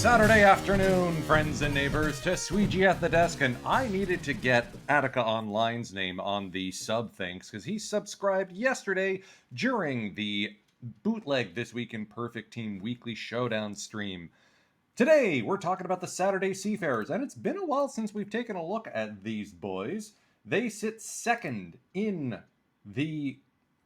Saturday afternoon, friends and neighbors. Tesuiji at the desk, and I needed to get Attica Online's name on the sub thanks because he subscribed yesterday during the Bootleg This Week in Perfect Team Weekly Showdown stream. Today, we're talking about the Saturday Seafarers, and it's been a while since we've taken a look at these boys. They sit second in the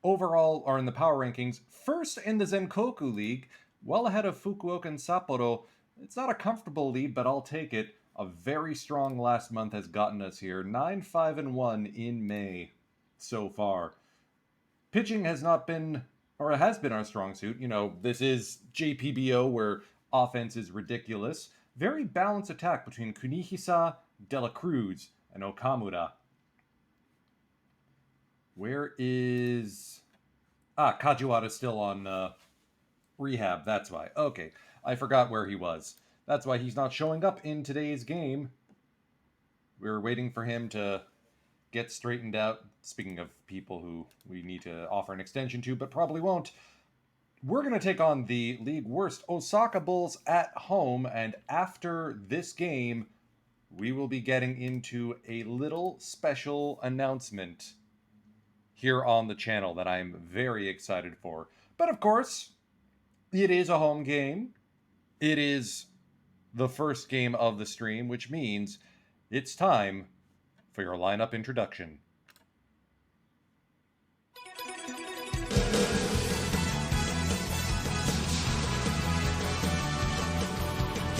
overall, or in the power rankings, first in the Zenkoku League, well ahead of Fukuoka and Sapporo. It's not a comfortable lead, but I'll take it. A very strong last month has gotten us here. 9-5-1 in May so far. Pitching has not been, or it has been our strong suit. You know, this is JPBO where offense is ridiculous. Very balanced attack between Kunihisa, De La Cruz, and Okamura. Where is... Kajiwara's still on rehab, that's why. Okay, I forgot where he was. That's why he's not showing up in today's game. We're waiting for him to get straightened out. Speaking of people who we need to offer an extension to, but probably won't. We're going to take on the league worst Osaka Bulls at home, and after this game, we will be getting into a little special announcement here on the channel that I'm very excited for. But of course, it is a home game. It is the first game of the stream, which means it's time for your lineup introduction.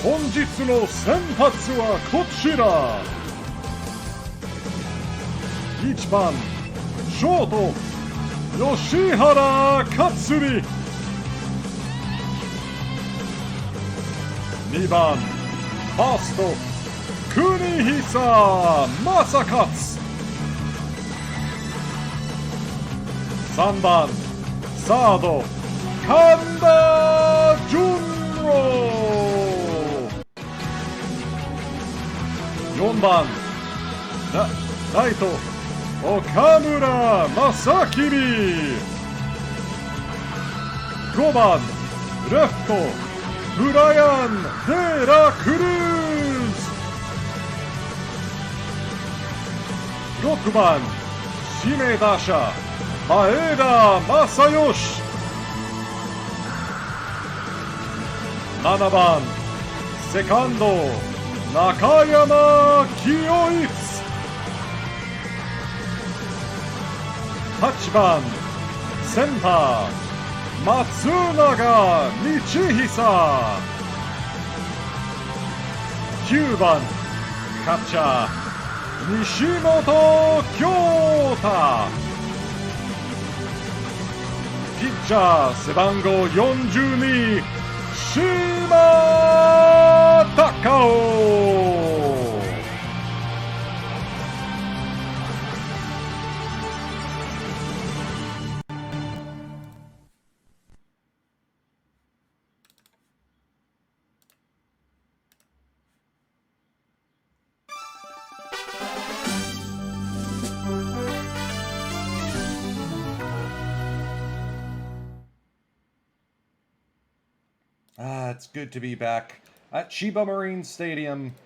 本日の先発はこちら。1番ショート吉原克己、2番ファースト国久正勝、3番サード神田純郎、4番ライト岡村正樹、5番レフトブライアン・デラクルーズ、6番指名打者前田正義、7番セカンド中山清一、8番センター松永道久、9番キャッチャー西本京太、ピッチャー背番号42島隆夫。It's good to be back at Chiba Marine Stadium.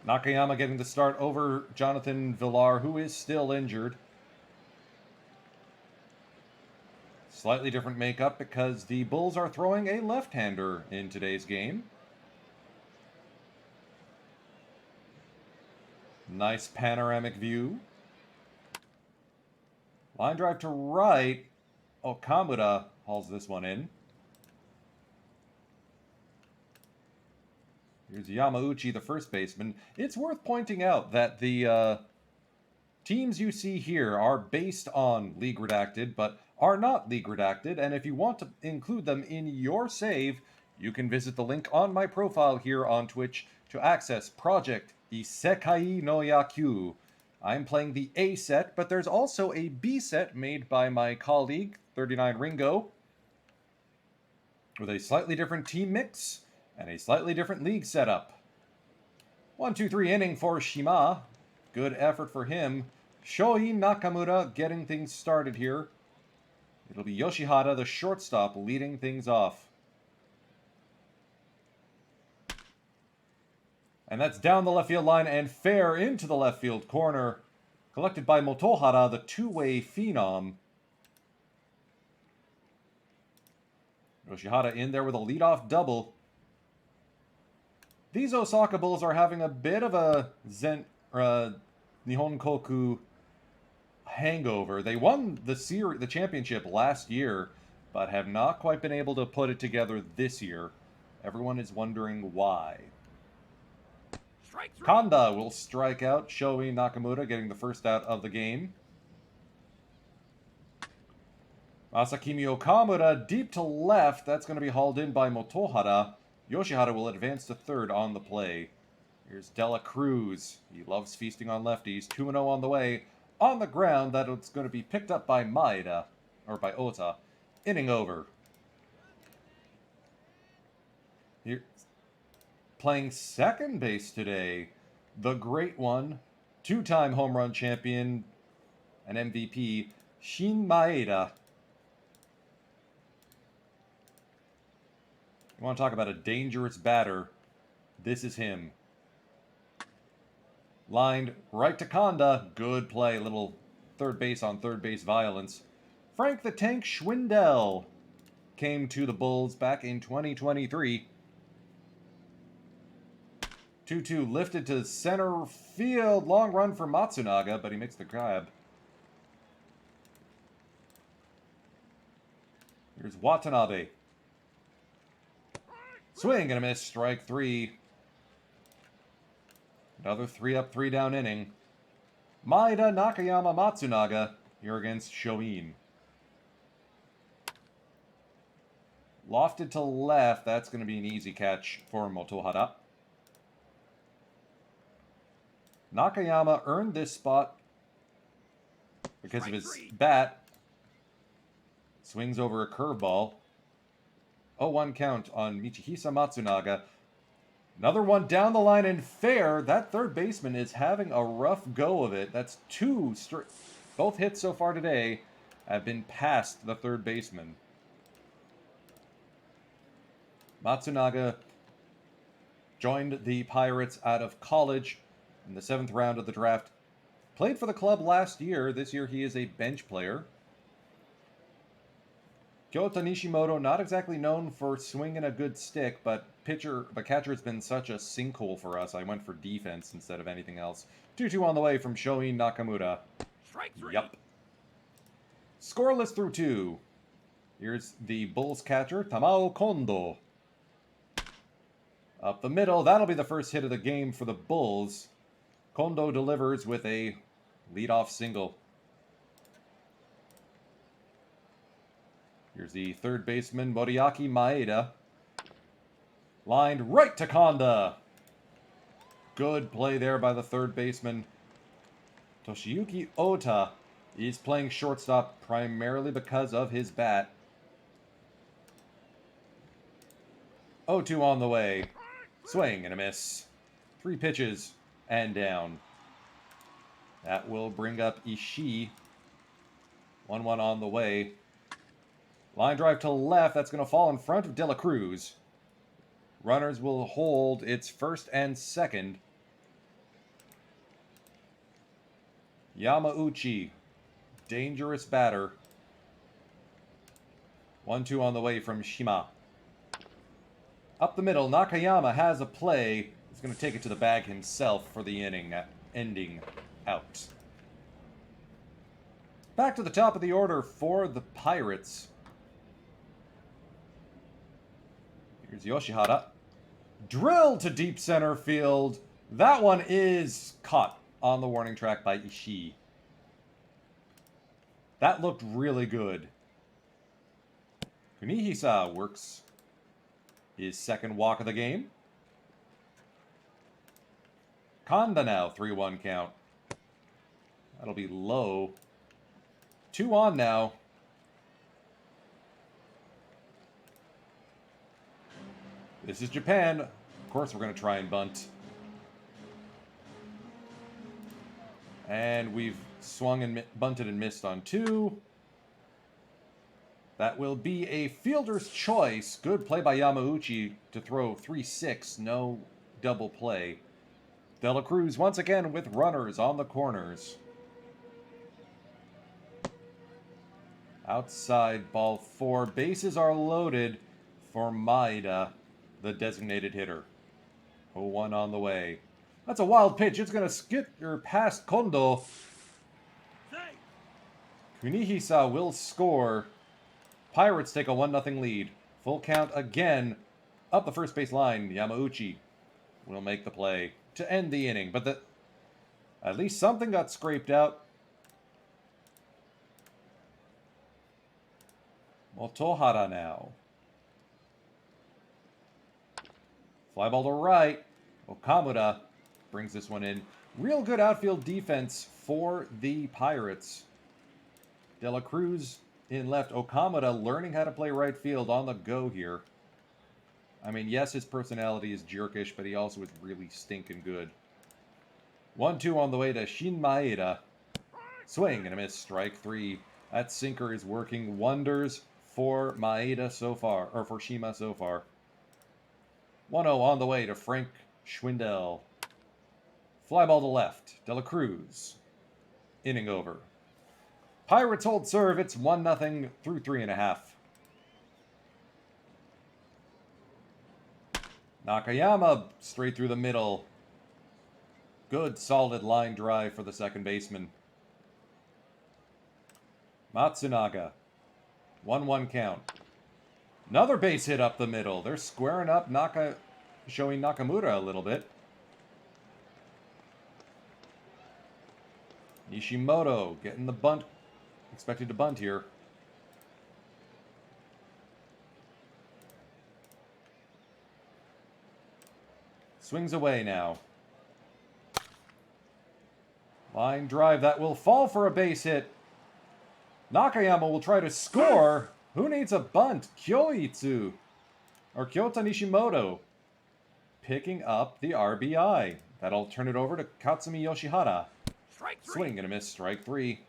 Nakayama getting the start over Jonathan Villar, who is still injured. Slightly different makeup because the Bulls are throwing a left-hander in today's game. Nice panoramic view. Line drive to right. Okamura hauls this one in. Here's Yamauchi, the first baseman. It's worth pointing out that the teams you see here are based on League Redacted, but are not League Redacted, and if you want to include them in your save, you can visit the link on my profile here on Twitch to access Project Isekai no Yakyu. I'm playing the A set, but there's also a B set made by my colleague, 39 Ringo, with a slightly different team mix and a slightly different league setup. 1-2-3 inning for Shima. Good effort for him. Shohei Nakamura getting things started here. It'll be Yoshihara, the shortstop, leading things off. And that's down the left field line and fair into the left field corner. Collected by Motohara, the two-way phenom. Yoshihara in there with a leadoff double. These Osaka Bulls are having a bit of a Nihon Koku hangover. They won the championship last year, but have not quite been able to put it together this year. Everyone is wondering why. Kanda will strike out, Shoei Nakamura getting the first out of the game. Masakimi Okamura deep to left. That's going to be hauled in by Motohara. Yoshihara will advance to third on the play. Here's Dela Cruz. He loves feasting on lefties. 2-0 on the way. On the ground, that it's going to be picked up by Maeda, or by Ota. Inning over. Here, playing second base today, the great one, two-time home run champion and MVP, Shin Maeda. You want to talk about a dangerous batter? This is him. Lined right to Kanda. Good play. Little third base on third base violence. Frank the Tank Schwindel came to the Bulls back in 2023. 2-2 lifted to center field. Long run for Matsunaga, but he makes the grab. Here's Watanabe. Swing and a miss. Strike three. Another 3-up, 3-down inning. Maeda, Nakayama, Matsunaga here against Shoin. Lofted to left. That's going to be an easy catch for Motohara. Nakayama earned this spot because of his bat. Swings over a curveball. 0-1 count on Michihisa Matsunaga. Another one down the line and fair. That third baseman is having a rough go of it. That's two straight. Both hits so far today have been past the third baseman. Matsunaga joined the Pirates out of college in the 7th round of the draft. Played for the club last year. This year he is a bench player. Kyota Nishimoto, not exactly known for swinging a good stick, but catcher has been such a sinkhole for us. I went for defense instead of anything else. 2-2 on the way from Shoin Nakamura. Yup. Scoreless through 2. Here's the Bulls catcher, Tamao Kondo. Up the middle, that'll be the first hit of the game for the Bulls. Kondo delivers with a leadoff single. Here's the third baseman, Moriaki Maeda. Lined right to Kanda. Good play there by the third baseman. Toshiyuki Ota is playing shortstop primarily because of his bat. 0-2 on the way. Swing and a miss. 3 pitches and down. That will bring up Ishii. 1-1 on the way. Line drive to left. That's going to fall in front of Dela Cruz. Runners will hold its first and second. Yamauchi. Dangerous batter. 1-2 on the way from Shima. Up the middle, Nakayama has a play. He's going to take it to the bag himself for the inning, ending out. Back to the top of the order for the Pirates. Here's Yoshihara. Drill to deep center field. That one is caught on the warning track by Ishii. That looked really good. Kunihisa works his second walk of the game. Kanda now, 3-1 count. That'll be low. 2 on now. This is Japan. Of course we're going to try and bunt. And we've swung and bunted and missed on 2. That will be a fielder's choice. Good play by Yamauchi to throw 3-6. No double play. De La Cruz once again with runners on the corners. Outside ball 4. Bases are loaded for Maeda, the designated hitter. 0-1 on the way. That's a wild pitch. It's going to skip or past Kondo. Kunihisa will score. Pirates take a 1-0 lead. Full count again. Up the first base line, Yamauchi will make the play to end the inning. But at least something got scraped out. Motohara now. Fly ball to right. Okamura brings this one in. Real good outfield defense for the Pirates. De La Cruz in left. Okamura learning how to play right field on the go here. I mean, yes, his personality is jerkish, but he also is really stinking good. 1-2 on the way to Shin Maeda. Swing and a miss. Strike 3. That sinker is working wonders for Maeda so far, or for Shima so far. 1-0 on the way to Frank Schwindel. Fly ball to left. De La Cruz. Inning over. Pirates hold serve. It's 1-0 through 3.5. Nakayama straight through the middle. Good solid line drive for the second baseman. Matsunaga. 1-1 count. Another base hit up the middle. They're squaring up, showing Nakamura a little bit. Nishimoto getting the bunt. Expected to bunt here. Swings away now. Line drive that will fall for a base hit. Nakayama will try to score. Who needs a bunt? Kyoita Nishimoto picking up the RBI. That'll turn it over to Katsumi Yoshihara. Swing and a miss. Strike 3.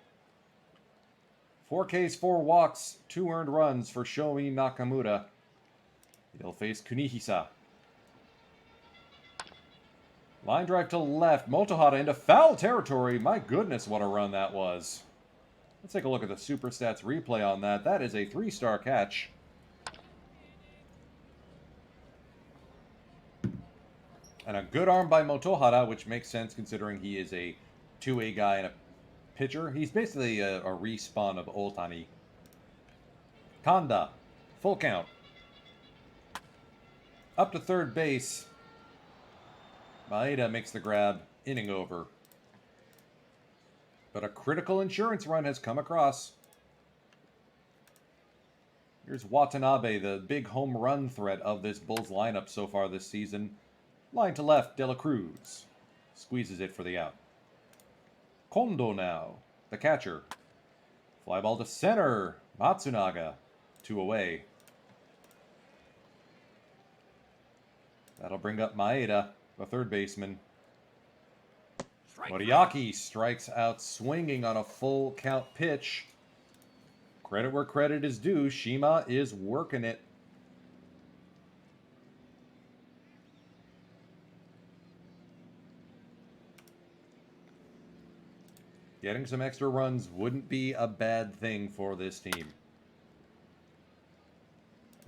4 Ks, 4 walks, 2 earned runs for Shoei Nakamura. He'll face Kunihisa. Line drive to left. Motohara into foul territory. My goodness, what a run that was. Let's take a look at the Super Stats replay on that. That is a 3-star catch. And a good arm by Motohara, which makes sense considering he is a 2A guy and a pitcher. He's basically a respawn of Otani. Kanda. Full count. Up to third base. Maeda makes the grab. Inning over. But a critical insurance run has come across. Here's Watanabe, the big home run threat of this Bulls lineup so far this season. Line to left, De La Cruz. Squeezes it for the out. Kondo now, the catcher. Fly ball to center. Matsunaga. 2 away. That'll bring up Maeda, the third baseman. Moriaki strikes out swinging on a full count pitch. Credit where credit is due. Shima is working it. Getting some extra runs wouldn't be a bad thing for this team.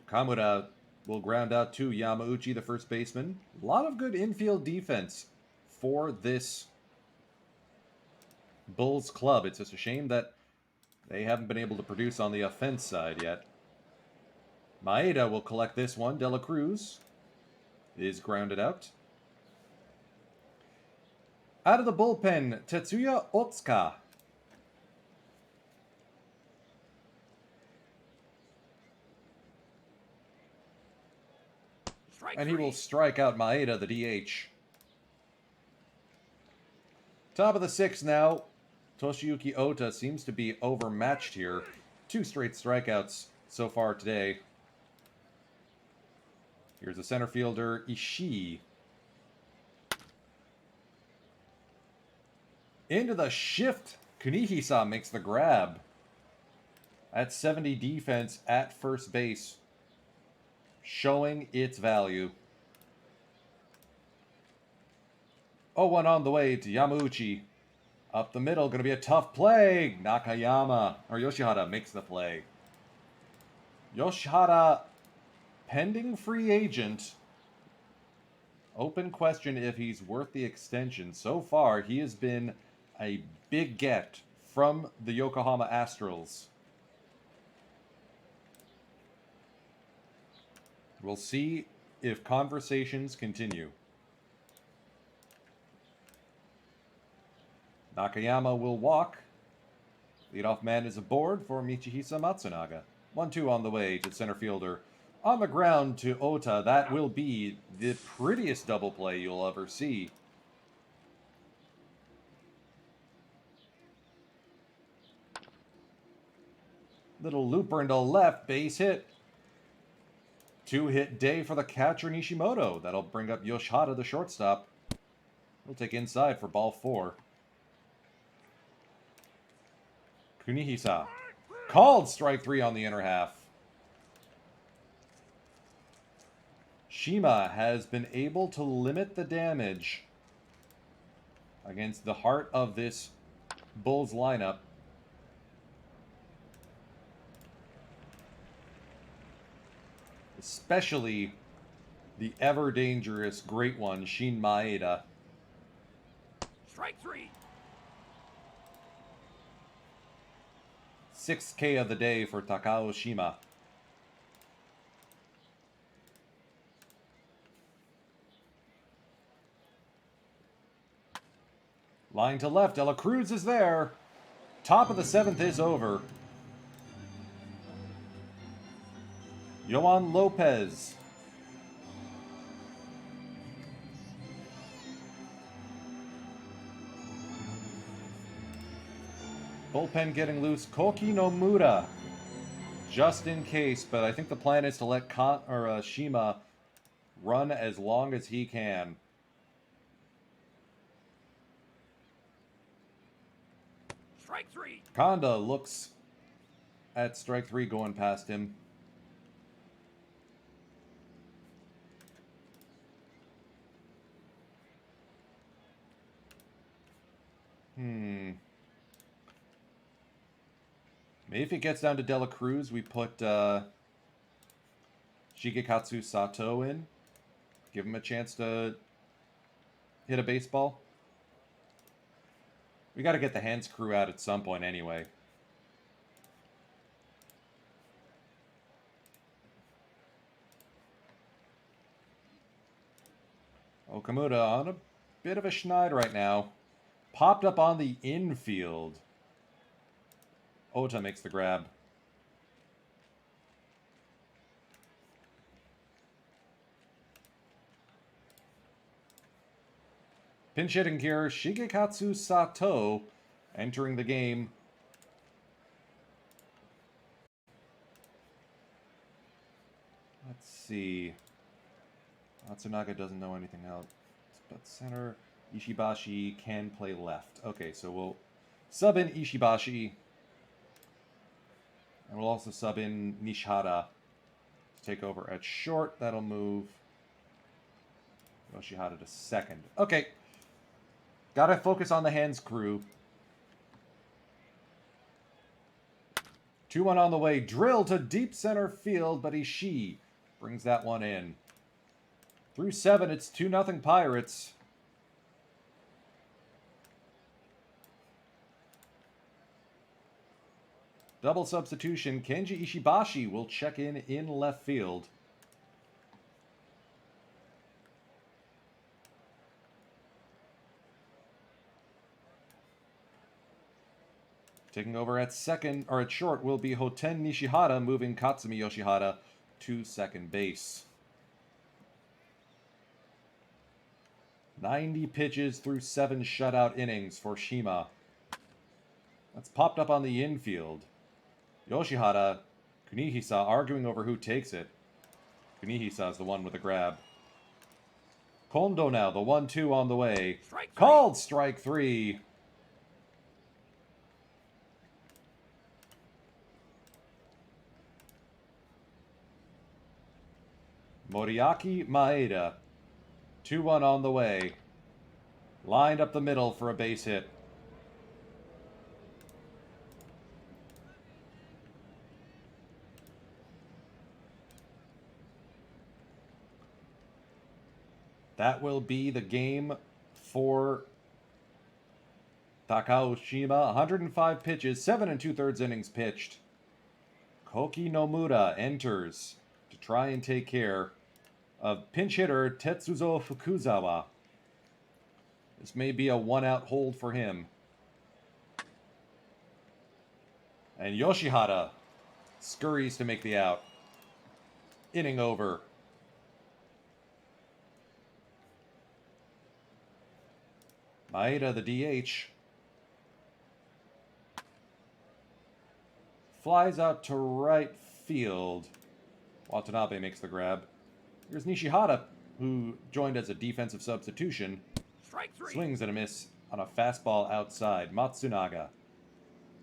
Okamura will ground out to Yamauchi, the first baseman. A lot of good infield defense for this Bulls club. It's just a shame that they haven't been able to produce on the offense side yet. Maeda will collect this one. De La Cruz is grounded out. Out of the bullpen, Tetsuya Otsuka. And he will strike out Maeda, the DH. Top of the 6th now. Toshiyuki Ota seems to be overmatched here. 2 straight strikeouts so far today. Here's the center fielder, Ishii. Into the shift. Kunihisa makes the grab. At 70 defense at first base. Showing its value. 0-1 on the way to Yamauchi. Up the middle, going to be a tough play. Nakayama, or Yoshihara, makes the play. Yoshihara, pending free agent. Open question if he's worth the extension. So far, he has been a big get from the Yokohama Astrals. We'll see if conversations continue. Nakayama will walk. Leadoff man is aboard for Michihisa Matsunaga. 1-2 on the way to center fielder. On the ground to Ota. That will be the prettiest double play you'll ever see. Little looper into left, base hit. 2-hit day for the catcher Nishimoto. That'll bring up Yoshihara, the shortstop. He'll take inside for ball 4. Kunihisa. Called strike 3 on the inner half. Shima has been able to limit the damage against the heart of this Bulls lineup. Especially the ever dangerous great one, Shin Maeda. Strike 3. 6th K of the day for Takao Shima. Line to left, De La Cruz is there. Top of the 7th is over. Yohan Lopez. Bullpen getting loose. Koki Nomura. Just in case, but I think the plan is to let Shima run as long as he can. Strike 3. Kanda looks at strike 3 going past him. Maybe if it gets down to De La Cruz, we put Shigekatsu Sato in. Give him a chance to hit a baseball. We got to get the hands crew out at some point anyway. Okamuda on a bit of a schneid right now. Popped up on the infield. Ota makes the grab. Pinch hitting here, Shigekatsu Sato entering the game. Let's see. Matsunaga doesn't know anything else. But center, Ishibashi can play left. Okay, so we'll sub in Ishibashi. And we'll also sub in Nishihara to take over at short. That'll move Yoshihara to second. Okay. Gotta focus on the hands crew. 2-1 on the way. Drill to deep center field, but Ishii brings that one in. Through 7, it's 2-0 Pirates. Double substitution. Kenji Ishibashi will check in left field. Taking over at second, or at short, will be Hoten Nishihara, moving Katsumi Yoshihara to second base. 90 pitches through 7 shutout innings for Shima. That's popped up on the infield. Yoshihara, Kunihisa arguing over who takes it. Kunihisa is the one with the grab. Kondo now, the 1-2 on the way. Strike 3. Called strike 3. Moriaki Maeda. 2-1 on the way. Lined up the middle for a base hit. That will be the game for Takaoshima. 105 pitches, 7 2/3 innings pitched. Koki Nomura enters to try and take care of pinch hitter Tetsuzo Fukuzawa. This may be a one-out hold for him. And Yoshihara scurries to make the out. Inning over. Maeda, the DH, flies out to right field. Watanabe makes the grab. Here's Nishihara, who joined as a defensive substitution. Strike 3. Swings and a miss on a fastball outside. Matsunaga.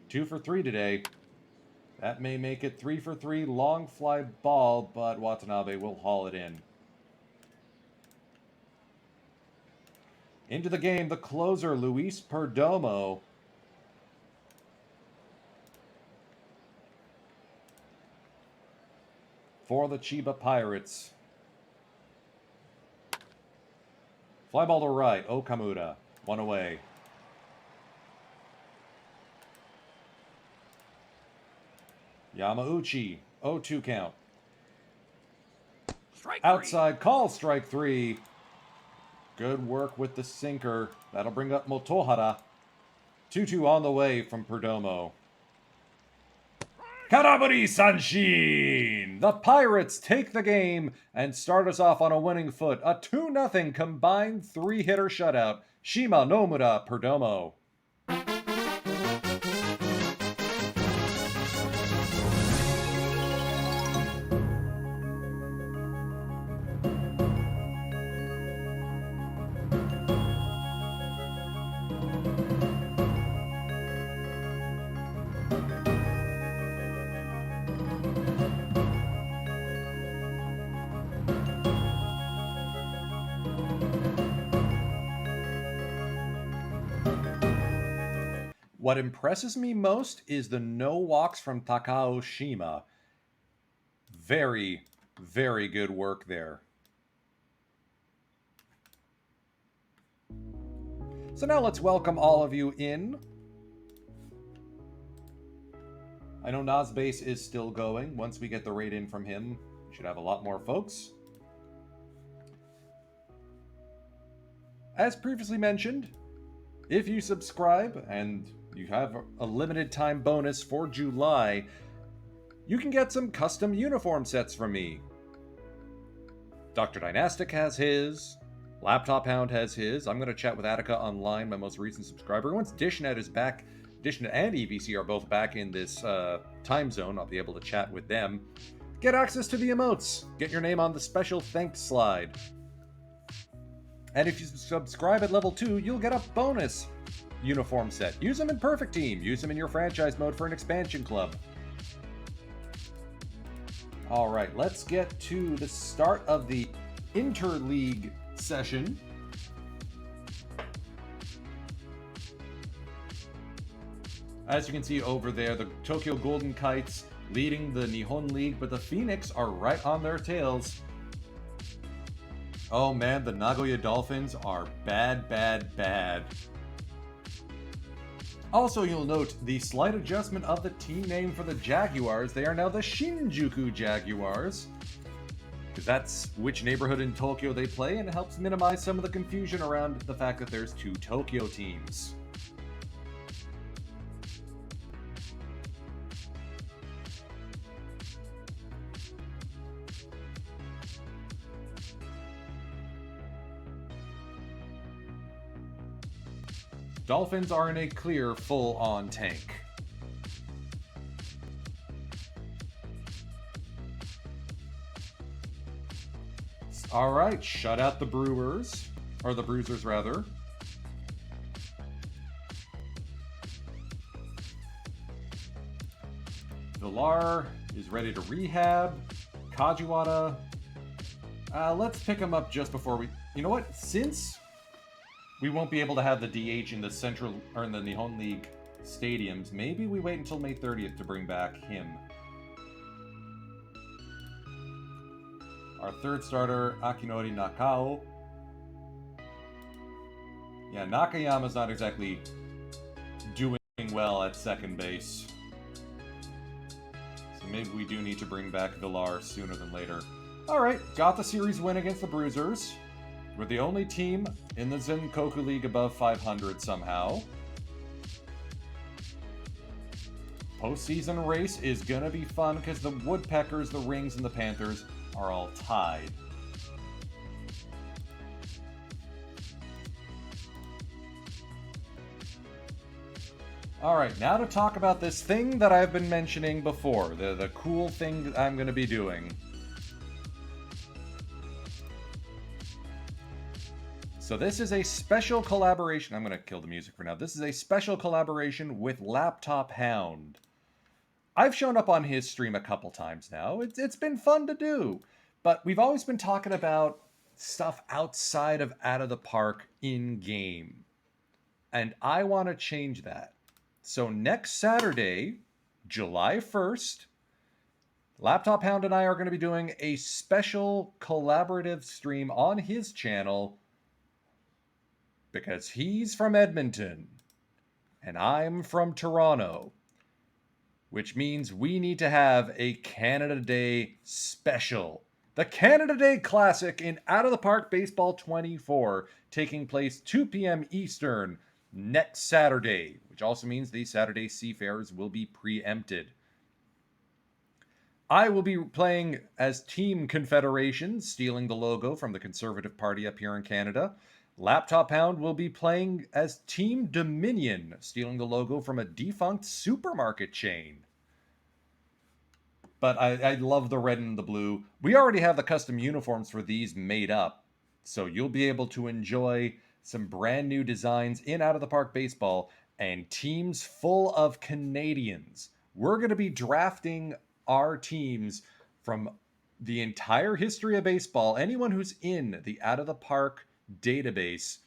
2 for 3 today. That may make it 3 for 3. Long fly ball, but Watanabe will haul it in. Into the game, the closer, Luis Perdomo. For the Chiba Pirates. Fly ball to right, Okamura. 1 away. Yamauchi, 0-2 count. Strike 3. Outside call, strike 3. Good work with the sinker. That'll bring up Motohara. 2-2 on the way from Perdomo. Karaburi Sanshin! The Pirates take the game and start us off on a winning foot. A 2-0 combined 3-hitter shutout. Shima, Nomura, Perdomo. What impresses me most is the no walks from Takaoshima. Very, very good work there. So now let's welcome all of you in. I know Nazbase is still going. Once we get the raid in from him, we should have a lot more folks. As previously mentioned, if you subscribe and you have a limited time bonus for July, you can get some custom uniform sets from me. Dr. Dynastic has his. Laptop Hound has his. I'm going to chat with Attica Online, my most recent subscriber. Once Dishnet is back, Dishnet and EVC are both back in this time zone. I'll be able to chat with them. Get access to the emotes. Get your name on the special thanks slide. And if you subscribe at level 2, you'll get a bonus uniform set. Use them in Perfect Team. Use them in your franchise mode for an expansion club. All right, let's get to the start of the interleague session. As you can see over there, the Tokyo Golden Kites leading the Nihon League, but the Phoenix are right on their tails. Oh man, the Nagoya Dolphins are bad, bad, bad. Also, you'll note the slight adjustment of the team name for the Jaguars. They are now the Shinjuku Jaguars, because that's which neighborhood in Tokyo they play, and it helps minimize some of the confusion around the fact that there's 2 Tokyo teams. Dolphins are in a clear, full-on tank. All right, shut out the Brewers, or the Bruisers rather. Villar is ready to rehab. Kajiwara. Let's pick him up just before we... You know what? Since we won't be able to have the DH in the Central or in the Nihon League stadiums. Maybe we wait until May 30th to bring back him. Our third starter, Akinori Nakao. Yeah, Nakayama's not exactly doing well at second base. So maybe we do need to bring back Villar sooner than later. Alright, got the series win against the Bruisers. We're the only team in the Zenkoku League above 500 somehow. Postseason race is gonna be fun because the Woodpeckers, the Rings, and the Panthers are all tied. Alright, now to talk about this thing that I've been mentioning before. The cool thing that I'm gonna be doing. So this is a special collaboration. I'm going to kill the music for now. This is a special collaboration with Laptop Hound. I've shown up on his stream a couple times now. It's been fun to do. But we've always been talking about stuff outside of Out of the Park in-game. And I want to change that. So next Saturday, July 1st, Laptop Hound and I are going to be doing a special collaborative stream on his channel because he's from Edmonton and I'm from Toronto, which means we need to have a Canada Day special. The Canada Day Classic in Out of the Park Baseball 24, taking place 2 p.m. Eastern next Saturday, which also means the Saturday Seafarers will be preempted. I will be playing as Team Confederation, stealing the logo from the Conservative Party up here in Canada. Laptop Hound will be playing as Team Dominion, stealing the logo from a defunct supermarket chain. But I love the red and the blue. We already have the custom uniforms for these made up, so you'll be able to enjoy some brand new designs in Out of the Park Baseball and teams full of Canadians. We're going to be drafting our teams from the entire history of baseball, anyone who's in the Out of the Park database,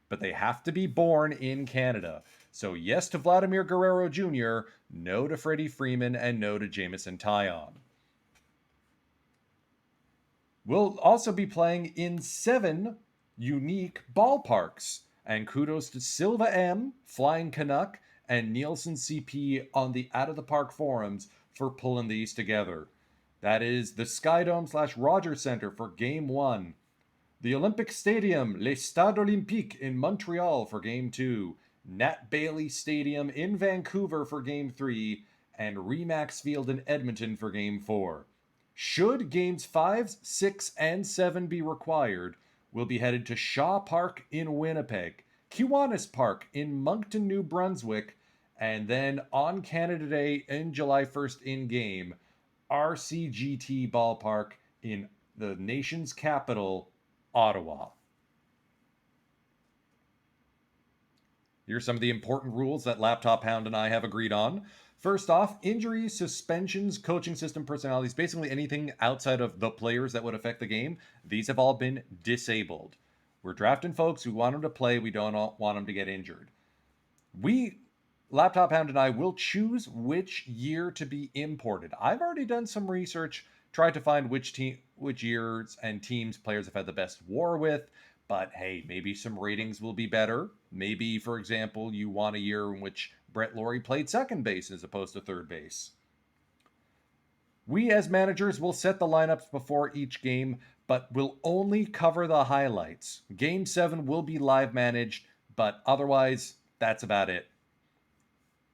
but they have to be born in Canada. So yes to Vladimir Guerrero Jr., no to Freddie Freeman, and no to Jameson Taillon. We'll also be playing in 7 unique ballparks, and kudos to Silva M, Flying Canuck, and Nielsen CP on the Out of the Park forums for pulling these together. That is the Skydome / Rogers Center for Game 1, the Olympic Stadium, Le Stade Olympique in Montreal for Game 2, Nat Bailey Stadium in Vancouver for Game 3, and Remax Field in Edmonton for Game 4. Should Games 5, 6, and 7 be required, we'll be headed to Shaw Park in Winnipeg, Kiwanis Park in Moncton, New Brunswick, and then on Canada Day in July 1st in-game, RCGT Ballpark in the nation's capital, Ottawa. Here's some of the important rules that Laptop Hound and I have agreed on. First off, injuries, suspensions, coaching system personalities, basically anything outside of the players that would affect the game, these have all been disabled. We're drafting folks who want them to play. We don't want them to get injured. Laptop Hound and I will choose which year to be imported. I've already done some research, tried to find which years and teams players have had the best war with, but hey, maybe some ratings will be better. Maybe, for example, you want a year in which Brett Laurie played second base as opposed to third base. We as managers will set the lineups before each game, but we'll only cover the highlights. Game 7 will be live managed, but otherwise, that's about it.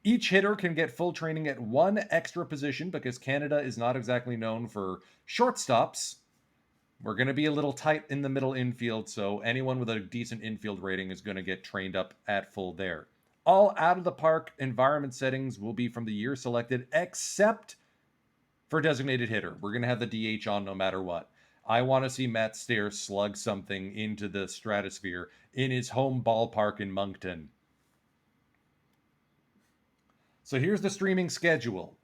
Each hitter can get full training at one extra position because Canada is not exactly known for shortstops. We're going to be a little tight in the middle infield, so anyone with a decent infield rating is going to get trained up at full there. All Out of the Park environment settings will be from the year selected, except for designated hitter. We're going to have the DH on no matter what. I want to see Matt Stair slug something into the stratosphere in his home ballpark in Moncton. So here's the streaming schedule.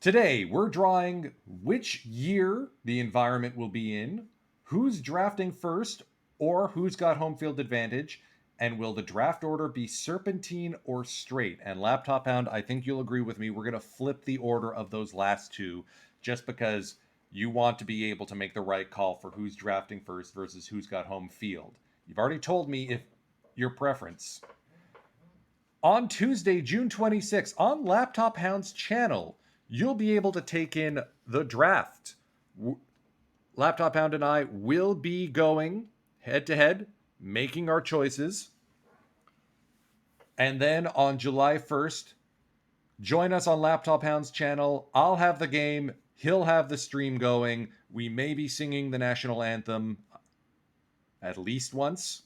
Today, we're drawing which year the environment will be in, who's drafting first or who's got home field advantage? And will the draft order be serpentine or straight? And Laptop Hound, I think you'll agree with me. We're going to flip the order of those last two just because you want to be able to make the right call for who's drafting first versus who's got home field. You've already told me if your preference. On Tuesday, June 26th, on Laptop Hound's channel, you'll be able to take in the draft. Laptop Hound and I will be going head to head, making our choices. And then on July 1st, join us on Laptop Hound's channel. I'll have the game. He'll have the stream going. We may be singing the national anthem at least once.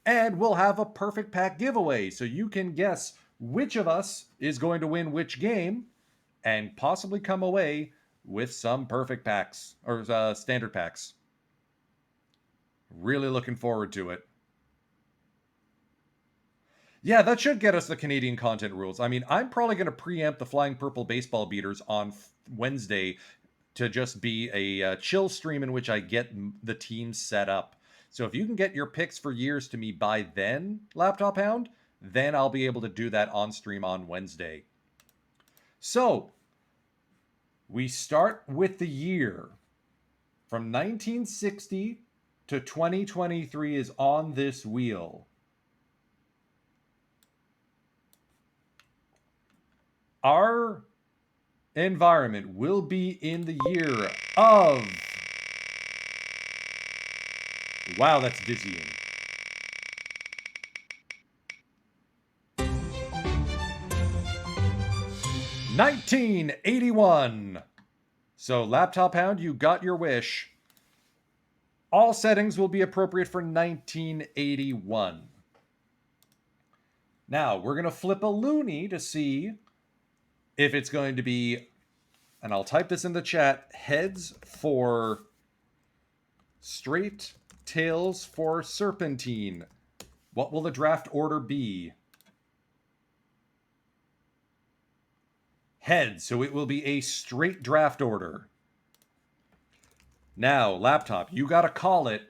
And we'll have a perfect pack giveaway so you can guess which of us is going to win which game and possibly come away with some perfect packs or standard packs. Really looking forward to it. Yeah, that should get us the Canadian content rules. I mean, I'm probably going to preempt the Flying Purple Baseball Beaters on Wednesday to just be a chill stream in which I get the teams set up. So if you can get your picks for years to me by then, Laptop Hound, then I'll be able to do that on stream on Wednesday. So, we start with the year. From 1960 to 2023 is on this wheel. Our environment will be in the year of... Wow, that's dizzying. 1981. So, Laptop Hound, you got your wish. All settings will be appropriate for 1981. Now, we're going to flip a loony to see if it's going to be, and I'll type this in the chat, heads for straight, tails for serpentine. What will the draft order be? Heads, so it will be a straight draft order. Now, Laptop, you gotta call it.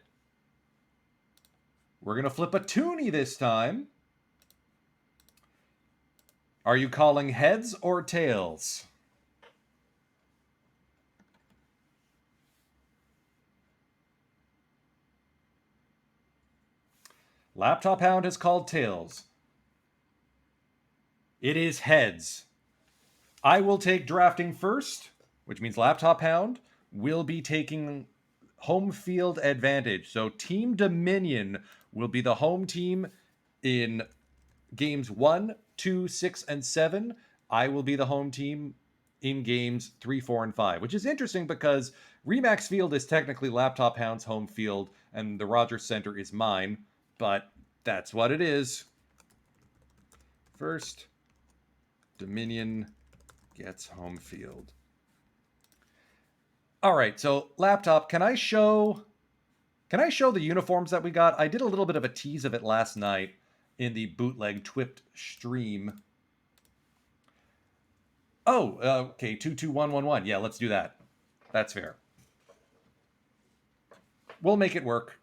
We're gonna flip a toonie this time. Are you calling heads or tails? Laptop Hound has called tails. It is heads. I will take drafting first, which means Laptop Hound will be taking home field advantage. So Team Dominion will be the home team in games 1, 2, 6, and 7. I will be the home team in games 3, 4, and 5, which is interesting because Remax Field is technically Laptop Hound's home field and the Rogers Center is mine, but that's what it is. First, Dominion gets home field. All right, so Laptop, can I show the uniforms that we got? I did a little bit of a tease of it last night in the bootleg Twipped stream. Oh, okay, 22111. Yeah, let's do that. That's fair. We'll make it work.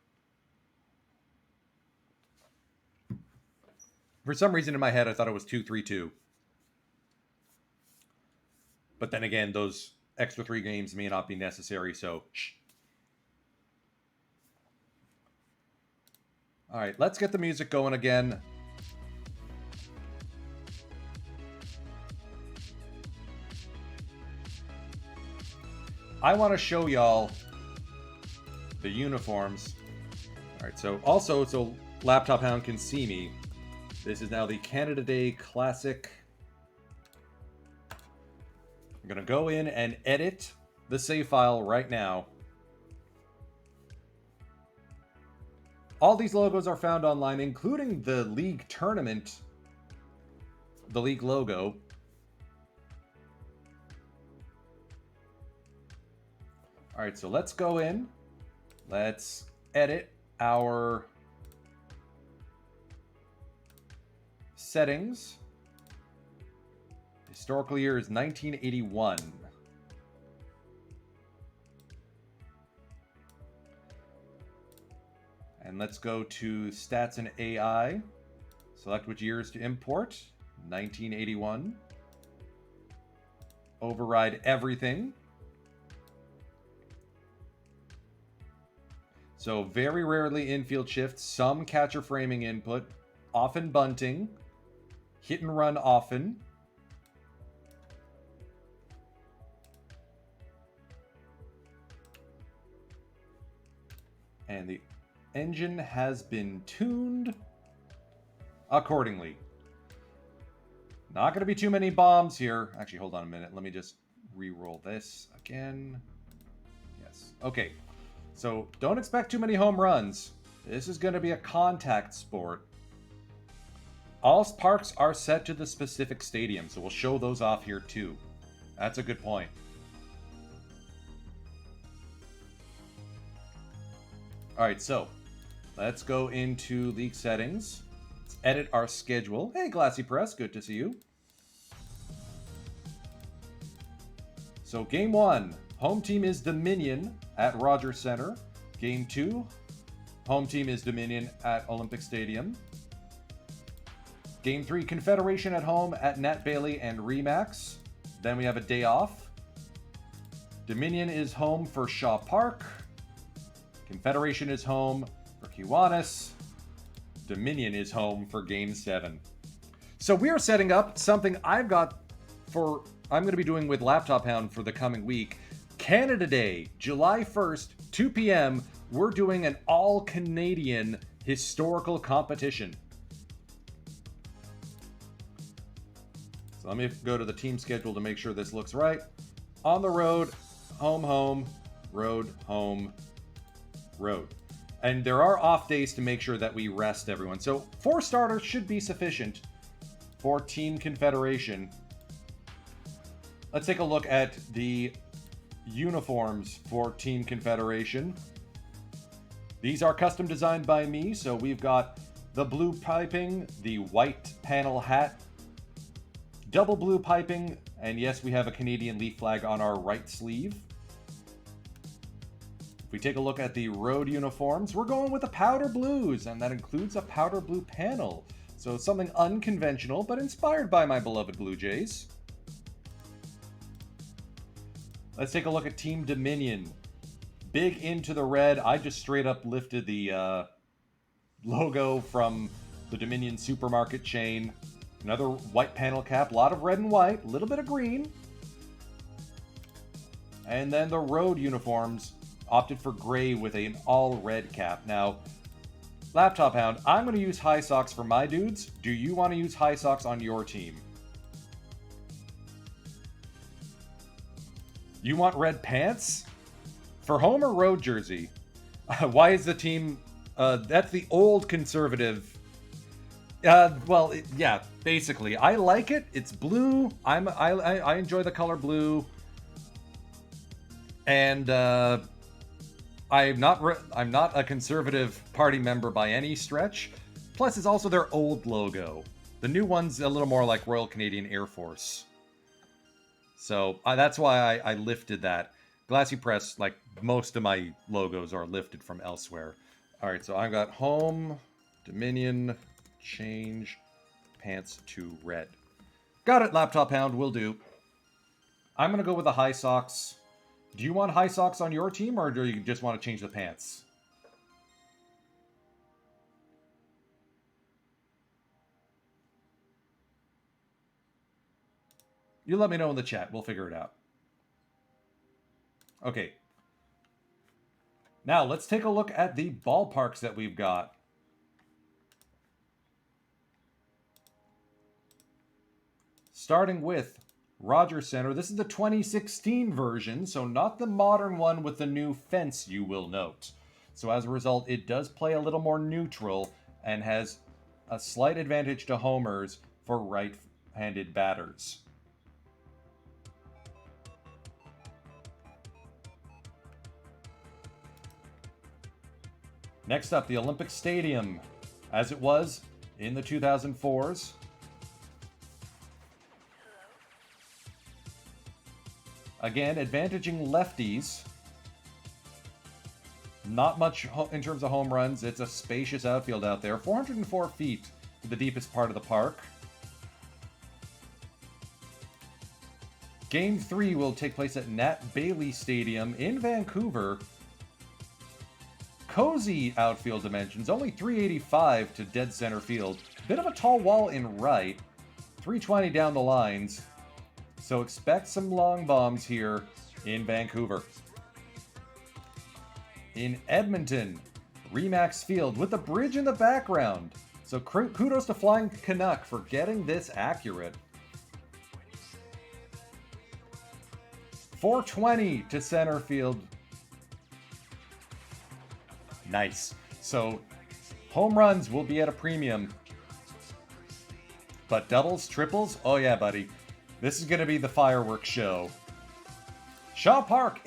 For some reason in my head, I thought it was 232. But then again, those extra 3 games may not be necessary, so shh. All right, let's get the music going again. I want to show y'all the uniforms. All right, so Laptop Hound can see me. This is now the Canada Day Classic. I'm going to go in and edit the save file right now. All these logos are found online, including the league tournament, the league logo. All right, so let's go in. Let's edit our settings. Historical year is 1981. And let's go to Stats and AI. Select which years to import. 1981. Override everything. So very rarely infield shift, some catcher framing input, often bunting, hit and run often. And the engine has been tuned accordingly. Not going to be too many bombs here. Actually, hold on a minute. Let me just re-roll this again. Yes. Okay. So don't expect too many home runs. This is going to be a contact sport. All parks are set to the specific stadium, so we'll show those off here too. That's a good point. All right, so let's go into league settings. Let's edit our schedule. Hey, Glassy Press, good to see you. So game 1, home team is Dominion at Rogers Center. Game 2, home team is Dominion at Olympic Stadium. Game 3, Confederation at home at Nat Bailey and Remax. Then we have a day off. Dominion is home for Shaw Park. Confederation is home for Kiwanis. Dominion is home for Game 7. So we are setting up something I'm going to be doing with Laptop Hound for the coming week. Canada Day, July 1st, 2 p.m. We're doing an all-Canadian historical competition. So let me go to the team schedule to make sure this looks right. On the road, home, road, home, road. And there are off days to make sure that we rest everyone. So 4 starters should be sufficient for Team Confederation. Let's take a look at the uniforms for Team Confederation. These are custom designed by me, so we've got the blue piping, the white panel hat, double blue piping, and yes, we have a Canadian leaf flag on our right sleeve. If we take a look at the road uniforms, we're going with the powder blues, and that includes a powder blue panel. So something unconventional, but inspired by my beloved Blue Jays. Let's take a look at Team Dominion. Big into the red. I just straight up lifted the logo from the Dominion supermarket chain. Another white panel cap. A lot of red and white. A little bit of green. And then the road uniforms opted for gray with an all red cap. Now, Laptop Hound, I'm going to use high socks for my dudes. Do you want to use high socks on your team? You want red pants? For home or road jersey? Why is the team... that's the old conservative... yeah, basically. I like it. It's blue. I enjoy the color blue. And I'm not a conservative party member by any stretch. Plus, it's also their old logo. The new one's a little more like Royal Canadian Air Force. So that's why I lifted that. Glassy Press, like most of my logos, are lifted from elsewhere. All right, so I've got home, Dominion, change, pants to red. Got it, Laptop Hound, will do. I'm going to go with the high socks. Do you want high socks on your team, or do you just want to change the pants? You let me know in the chat. We'll figure it out. Okay. Now, let's take a look at the ballparks that we've got. Starting with Rogers Center. This is the 2016 version, so not the modern one with the new fence, you will note. So as a result, it does play a little more neutral and has a slight advantage to homers for right-handed batters. Next up, the Olympic Stadium, as it was in the 2004s. Again, advantaging lefties. Not much in terms of home runs. It's a spacious outfield out there. 404 feet to the deepest part of the park. Game 3 will take place at Nat Bailey Stadium in Vancouver. Cozy outfield dimensions, only 385 to dead center field. Bit of a tall wall in right. 320 down the lines. So expect some long bombs here in Vancouver. In Edmonton, Remax Field with the bridge in the background. So kudos to Flying Canuck for getting this accurate. 420 to center field. Nice. So home runs will be at a premium. But doubles, triples, oh yeah, buddy. This is going to be the fireworks show. Shaw Park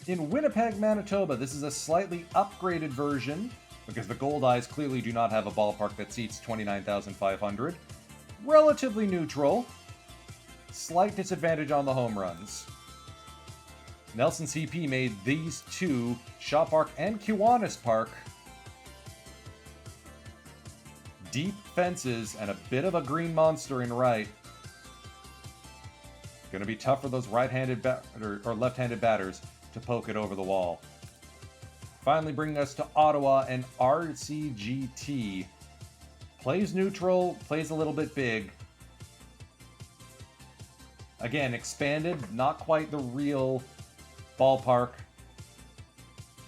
in Winnipeg, Manitoba. This is a slightly upgraded version because the Gold Eyes clearly do not have a ballpark that seats 29,500. Relatively neutral. Slight disadvantage on the home runs. Nelson CP made these two, Shaw Park and Kiwanis Park, deep fences and a bit of a green monster in right. Going to be tough for those right-handed or left-handed batters to poke it over the wall. Finally bringing us to Ottawa and RCGT. Plays neutral, plays a little bit big. Again, expanded, not quite the real ballpark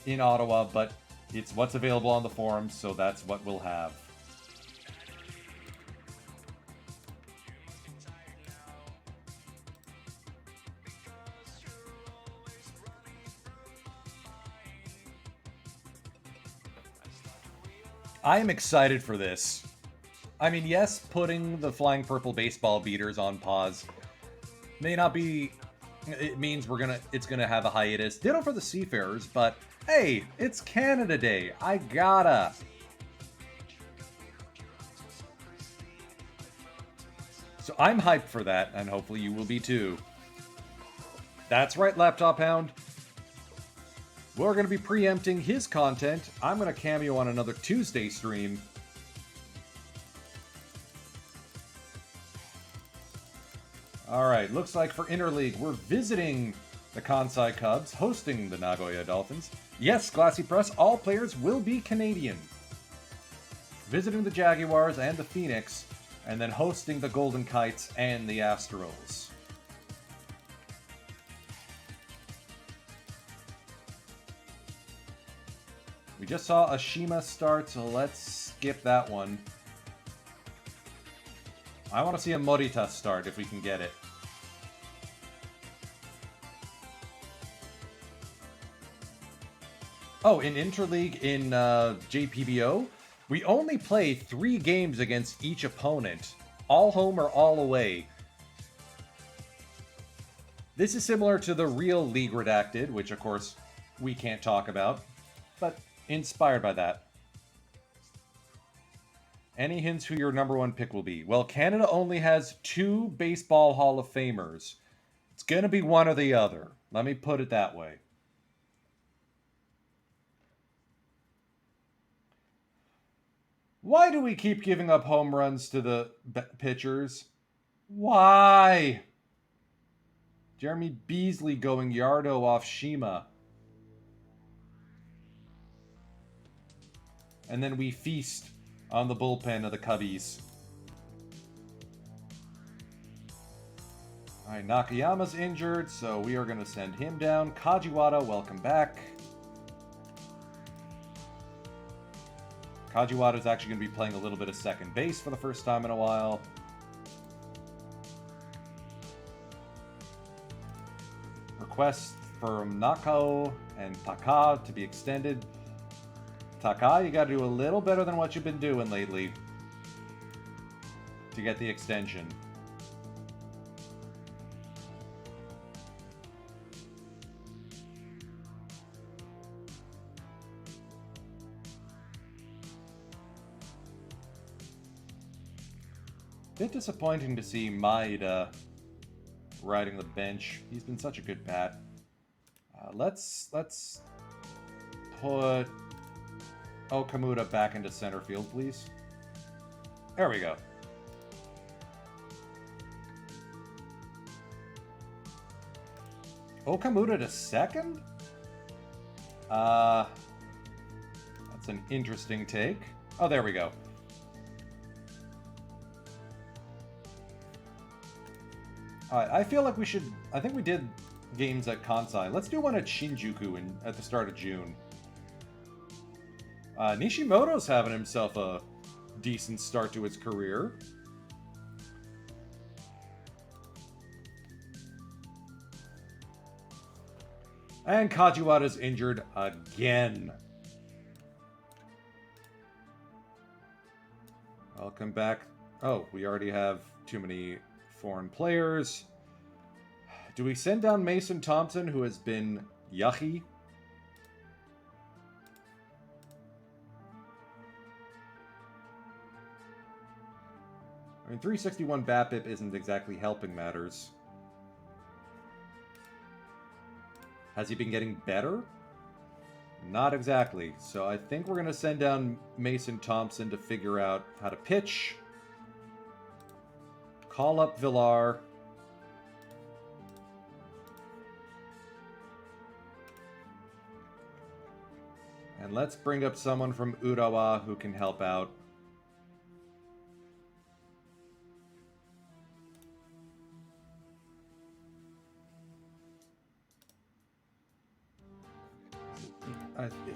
in Ottawa, but it's what's available on the forums, so that's what we'll have. I am excited for this. I mean, yes, putting the Flying Purple baseball beaters on pause may not be... It means it's gonna have a hiatus. Ditto for the Seafarers, but hey, it's Canada Day. I gotta. So I'm hyped for that, and hopefully you will be too. That's right, Laptop Hound. We're going to be preempting his content. I'm going to cameo on another Tuesday stream. Alright, looks like for Interleague, we're visiting the Kansai Cubs, hosting the Nagoya Dolphins. Yes, Glassy Press, all players will be Canadian. Visiting the Jaguars and the Phoenix, and then hosting the Golden Kites and the Astros. We just saw Ashima start, so let's skip that one. I want to see a Morita start if we can get it. Oh, in Interleague in JPBO, we only play 3 games against each opponent. All home or all away. This is similar to the real League Redacted, which of course we can't talk about, but inspired by that. Any hints who your number 1 pick will be? Well, Canada only has 2 Baseball Hall of Famers. It's going to be one or the other. Let me put it that way. Why do we keep giving up home runs to the pitchers? Why? Jeremy Beasley going Yardo off Shima. And then we feast on the bullpen of the Cubbies. Alright, Nakayama's injured, so we are going to send him down. Kajiwada, welcome back. Kajiwada's actually going to be playing a little bit of second base for the first time in a while. Request from Nakao and Taka to be extended. Taka, you got to do a little better than what you've been doing lately to get the extension. Bit disappointing to see Maeda riding the bench. He's been such a good bat. Let's put Okamuda back into center field, please? There we go. Okamuda to second? That's an interesting take. Oh, there we go. Alright, I feel like we should... I think we did games at Kansai. Let's do one at Shinjuku at the start of June. Nishimoto's having himself a decent start to his career. And Kajiwada's injured again. Welcome back. Oh, we already have too many foreign players. Do we send down Mason Thompson, who has been yucky? I mean, 361 BABIP isn't exactly helping matters. Has he been getting better? Not exactly. So I think we're going to send down Mason Thompson to figure out how to pitch. Call up Villar. And let's bring up someone from Urawa who can help out.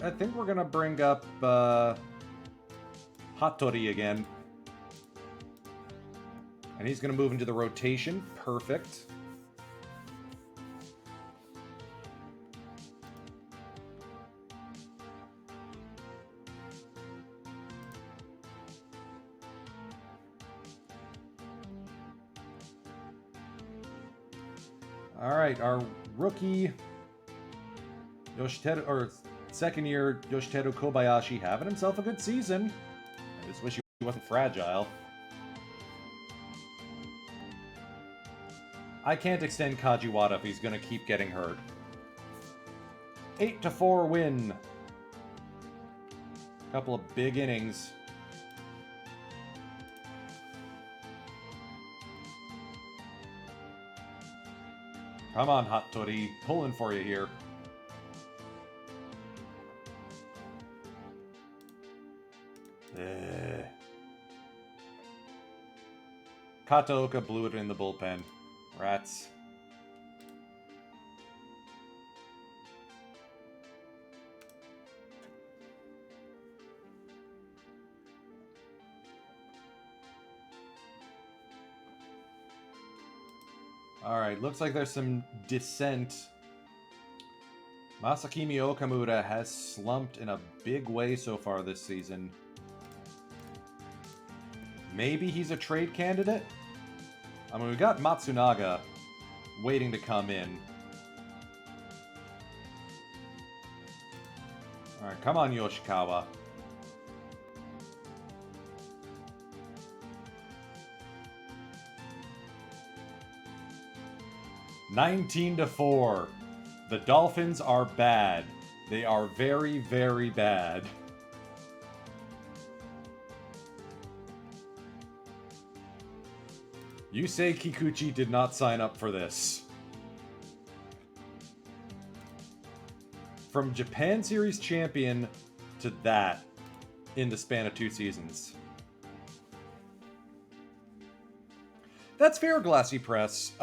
I think we're going to bring up Hattori again. And he's going to move into the rotation. Perfect. All right, our rookie Yoshiteru, or second year Yoshiteru Kobayashi, having himself a good season. I just wish he wasn't fragile. I can't extend Kajiwada if he's going to keep getting hurt. 8-4 win. Couple of big innings. Come on, Hattori. Pulling for you here. Kataoka blew it in the bullpen. Rats. Alright, looks like there's some dissent. Masakimi Okamura has slumped in a big way so far this season. Maybe he's a trade candidate? I mean, we got Matsunaga waiting to come in. Alright, come on, Yoshikawa. $19-4. The Dolphins are bad. They are very, very bad. Yusei Kikuchi did not sign up for this. From Japan Series champion to that in the span of 2 seasons. That's fair, Glassy Press.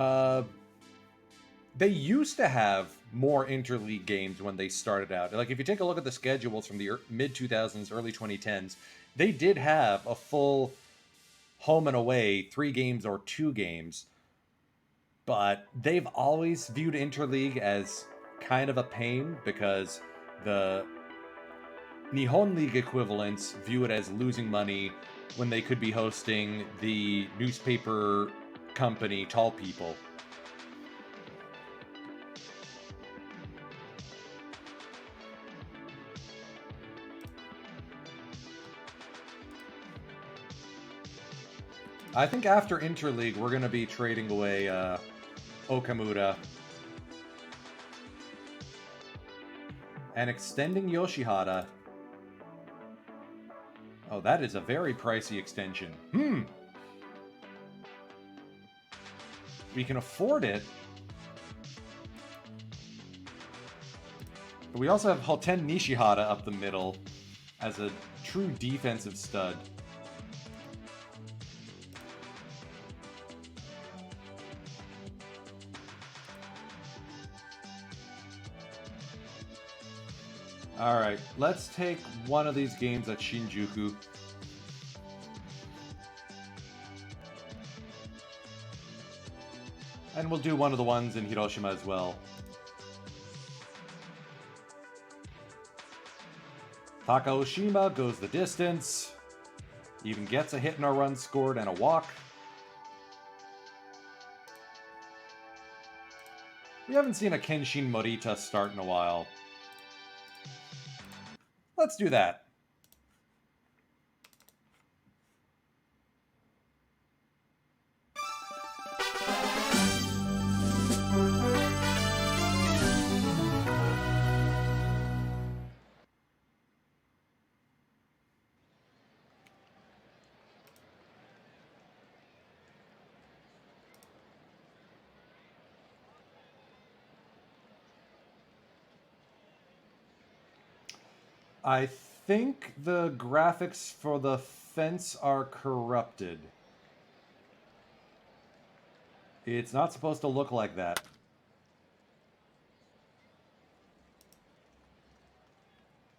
They used to have more interleague games when they started out. Like, if you take a look at the schedules from the mid-2000s, early 2010s, they did have a full home and away, 3 games or 2 games. But they've always viewed interleague as kind of a pain because the Nihon League equivalents view it as losing money when they could be hosting the newspaper company Tall People. I think after Interleague, we're going to be trading away Okamura. And extending Yoshihara. Oh, that is a very pricey extension. We can afford it. But we also have Hoten Nishihara up the middle as a true defensive stud. Alright, let's take one of these games at Shinjuku. And we'll do one of the ones in Hiroshima as well. Takaoshima goes the distance. Even gets a hit and a run scored and a walk. We haven't seen a Kenshin Morita start in a while. Let's do that. I think the graphics for the fence are corrupted. It's not supposed to look like that.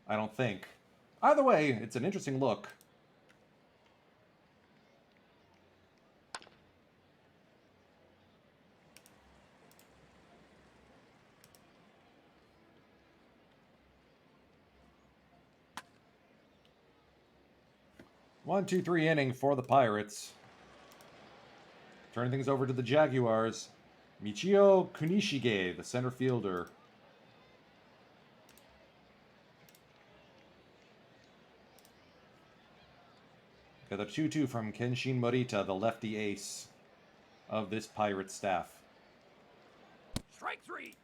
I don't think. Either way, it's an interesting look. One, two, three inning for the Pirates. Turning things over to the Jaguars. Michio Kunishige, the center fielder. Got a 2-2 from Kenshin Morita, the lefty ace of this Pirate staff. Strike 3.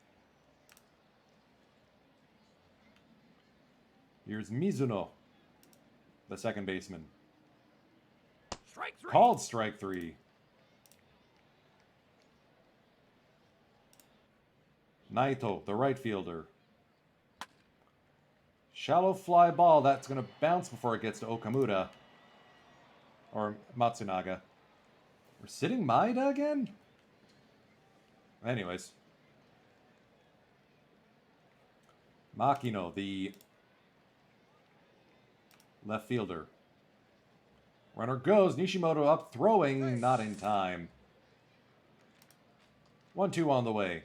Here's Mizuno, the second baseman. Strike 3. Called strike 3. Naito, the right fielder. Shallow fly ball. That's going to bounce before it gets to Okamura. Or Matsunaga. We're sitting Maeda again? Anyways. Makino, the left fielder. Runner goes. Nishimoto up, throwing, not in time. 1-2 on the way.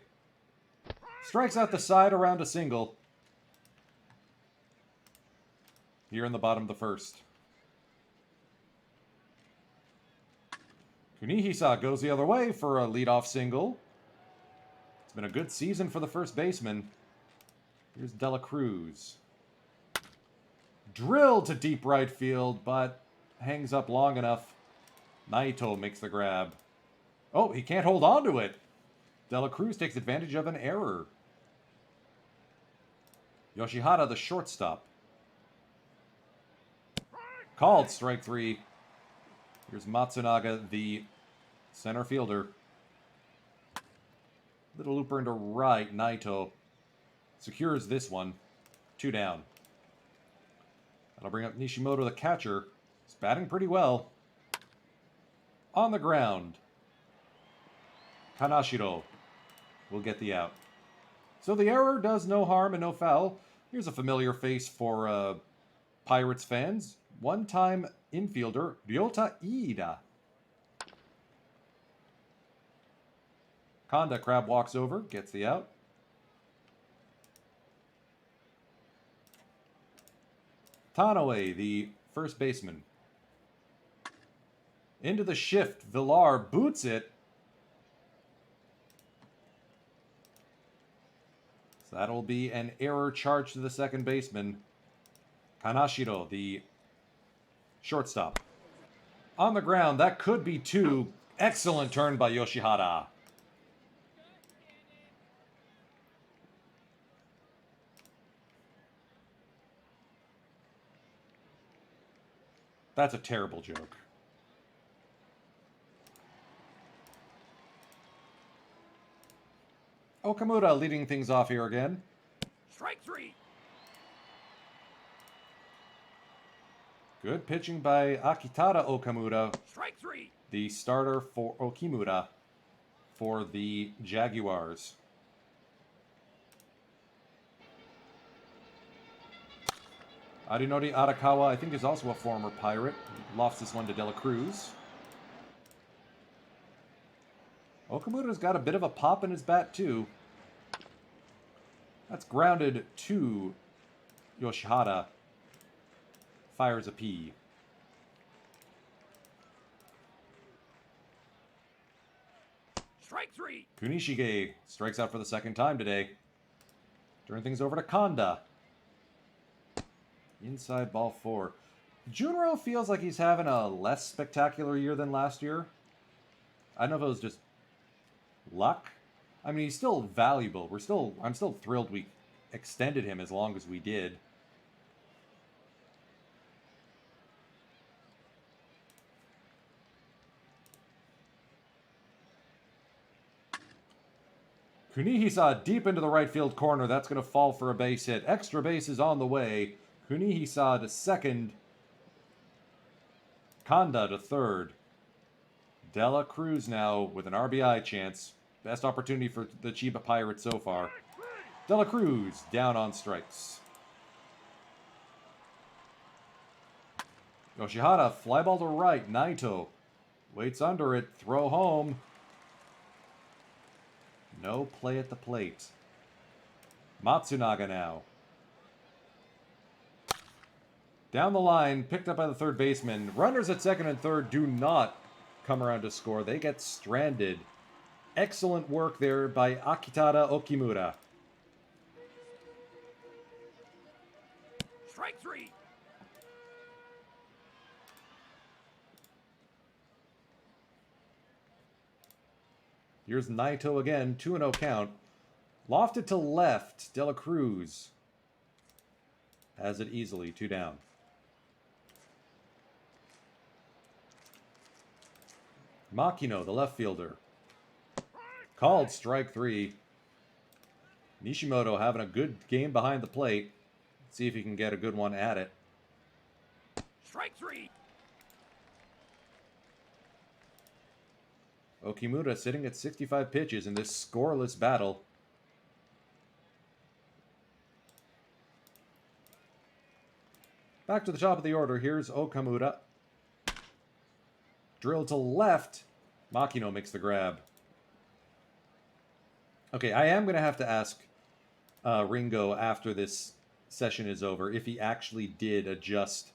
Strikes out the side around a single. Here in the bottom of the first. Kunihisa goes the other way for a leadoff single. It's been a good season for the first baseman. Here's Dela Cruz. Drilled to deep right field, but hangs up long enough. Naito makes the grab. Oh, he can't hold on to it. Dela Cruz takes advantage of an error. Yoshihara, the shortstop. Called strike 3. Here's Matsunaga, the center fielder. Little looper into right. Naito secures this one. 2 down. That'll bring up Nishimoto, the catcher. He's batting pretty well. On the ground. Kanashiro will get the out. So the error does no harm and no foul. Here's a familiar face for Pirates fans. One-time infielder, Ryota Iida. Kanda Crab walks over, gets the out. Tanoe, the first baseman. Into the shift, Villar boots it. So that'll be an error charge to the second baseman. Kanashiro, the shortstop. On the ground, that could be 2. Excellent turn by Yoshihara. That's a terrible joke. Okamura leading things off here again. Strike 3. Good pitching by Akitara Okamura, Strike 3. the starter for Okimura for the Jaguars. Arinori Arakawa, I think, is also a former Pirate. Lofts this one to De La Cruz. Okamura's got a bit of a pop in his bat, too. That's grounded to Yoshihara. Fires a P. Strike 3. Kunishige strikes out for the second time today. Turn things over to Kanda. Inside ball 4. Junro feels like he's having a less spectacular year than last year. I don't know if it was just luck. I mean, he's still valuable. I'm still thrilled we extended him as long as we did. Kunihisa deep into the right field corner. That's going to fall for a base hit. Extra base is on the way. Kunihisa to second. Kanda to third. De La Cruz now with an RBI chance. Best opportunity for the Chiba Pirates so far. De La Cruz down on strikes. Yoshihara, fly ball to right. Naito waits under it. Throw home. No play at the plate. Matsunaga now. Down the line, picked up by the third baseman. Runners at second and third do not come around to score. They get stranded. Excellent work there by Akitara Okimura. Strike 3. Here's Naito again, 2-0 count. Lofted to left, De La Cruz has it easily, 2 down. Makino, the left fielder. Called strike 3. Nishimoto having a good game behind the plate. Let's see if he can get a good one at it. Strike 3. Okimura sitting at 65 pitches in this scoreless battle. Back to the top of the order. Here's Okamura. Drill to left. Makino makes the grab. Okay, I am going to have to ask Ringo after this session is over if he actually did adjust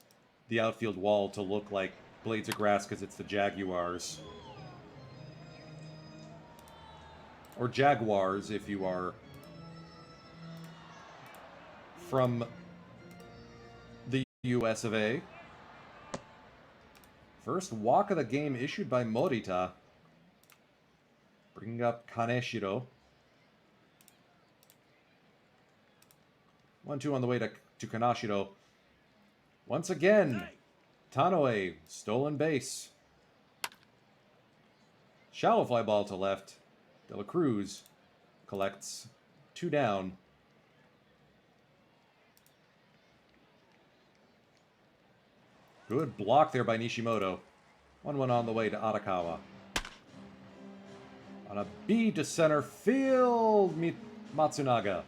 the outfield wall to look like blades of grass because it's the Jaguars. Or Jaguars if you are from the US of A. First walk of the game issued by Morita. Bringing up Kaneshiro. 1-2 on the way to Kanashiro. Once again, Tanoe, stolen base. Shallow fly ball to left. De La Cruz collects 2 down. Good block there by Nishimoto. 1-1 on the way to Arakawa. On a B to center field, Matsunaga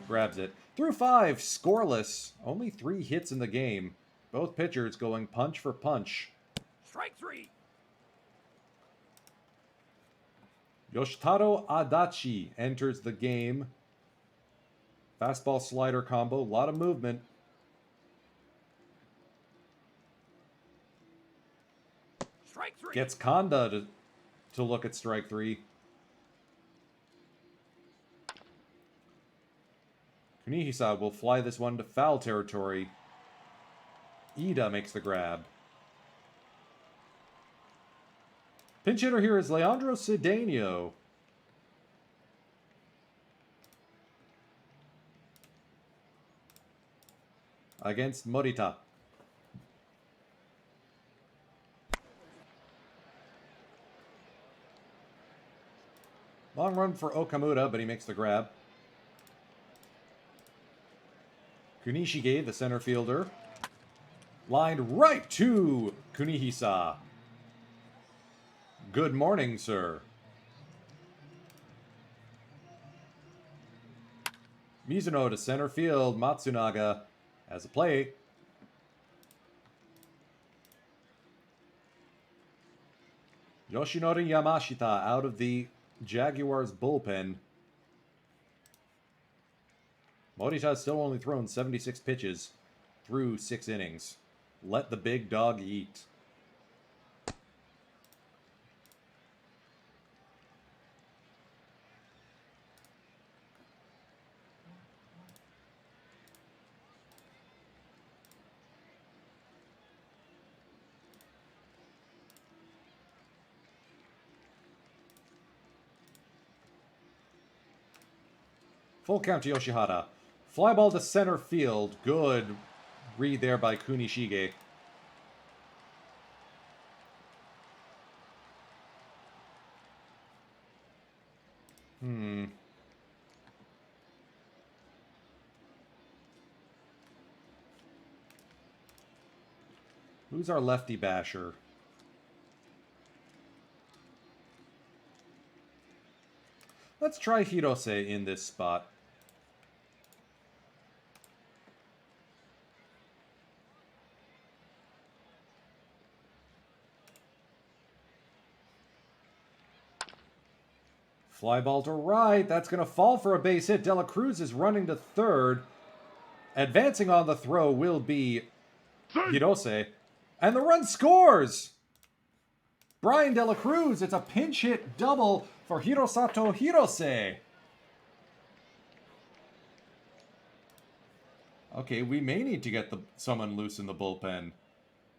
grabs it. Through 5, scoreless. Only 3 hits in the game. Both pitchers going punch for punch. Strike 3. Yoshitaro Adachi enters the game. Fastball slider combo, a lot of movement. Strike 3. Gets Kanda to look at strike 3. Kunihisa will fly this one to foul territory. Ida makes the grab. Pinch hitter here is Leandro Cedeno. Against Morita. Long run for Okamura, but he makes the grab. Kunishige, the center fielder. Lined right to Kunihisa. Good morning, sir. Mizuno to center field. Matsunaga has a play. Yoshinori Yamashita out of the Jaguars bullpen. Morita still only thrown 76 pitches through 6 innings. Let the big dog eat. Full count to Yoshihara. Fly ball to center field. Good read there by Kunishige. Who's our lefty basher? Let's try Hirose in this spot. Fly ball to right. That's going to fall for a base hit. Dela Cruz is running to third. Advancing on the throw will be Hirose. And the run scores! Brian Dela Cruz. It's a pinch hit double for Hirosato Hirose. Okay, we may need to get someone loose in the bullpen.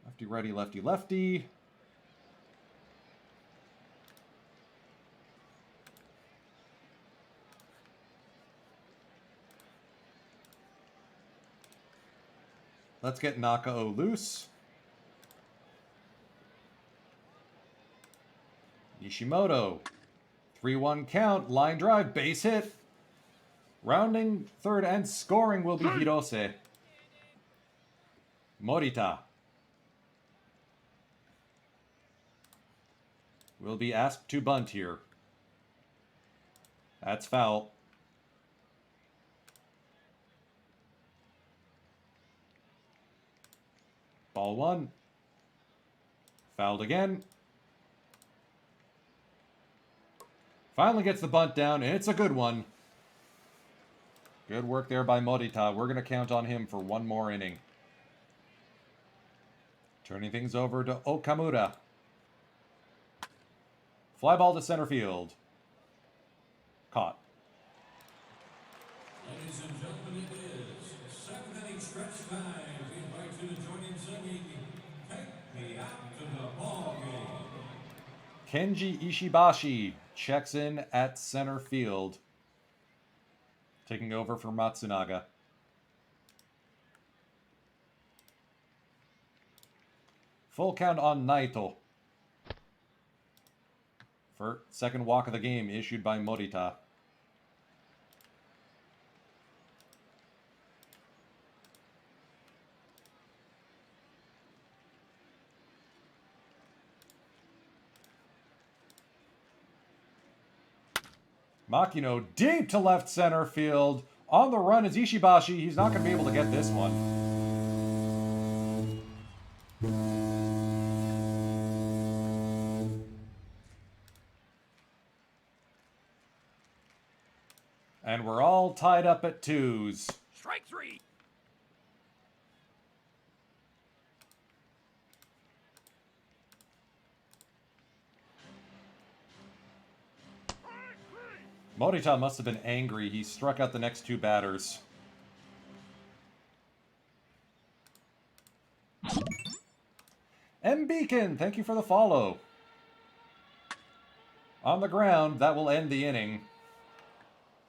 Lefty, righty, lefty, lefty. Let's get Nakao loose. Nishimoto. 3-1 count. Line drive. Base hit. Rounding third and scoring will be Hirose. Morita will be asked to bunt here. That's foul. Ball one. Fouled again. Finally gets the bunt down, and it's a good one. Good work there by Morita. We're going to count on him for one more inning. Turning things over to Okamura. Fly ball to center field. Caught. Ladies and gentlemen, it is 7th inning stretch time. We invite you to join in singing "Take Me Out to the Ball Game." Kenji Ishibashi checks in at center field. Taking over for Matsunaga. Full count on Naito. For second walk of the game issued by Morita. Makino deep to left center field. On the run is Ishibashi. He's not going to be able to get this one. And we're all tied up at 2s. Strike 3. Morita must have been angry. He struck out the next 2 batters. M. Beacon, thank you for the follow. On the ground, that will end the inning.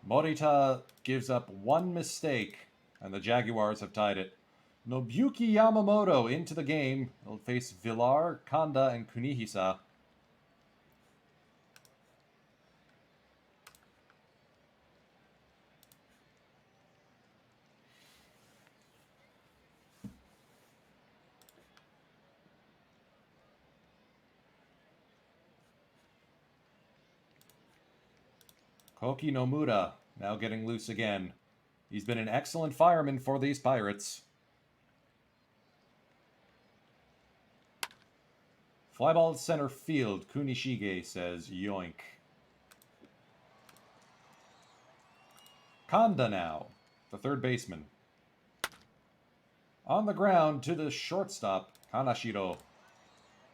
Morita gives up 1 mistake, and the Jaguars have tied it. Nobuyuki Yamamoto into the game. He'll face Villar, Kanda, and Kunihisa. Koki Nomura now getting loose again. He's been an excellent fireman for these Pirates. Fly ball to center field. Kunishige says yoink. Kanda now, the third baseman. On the ground to the shortstop. Kanashiro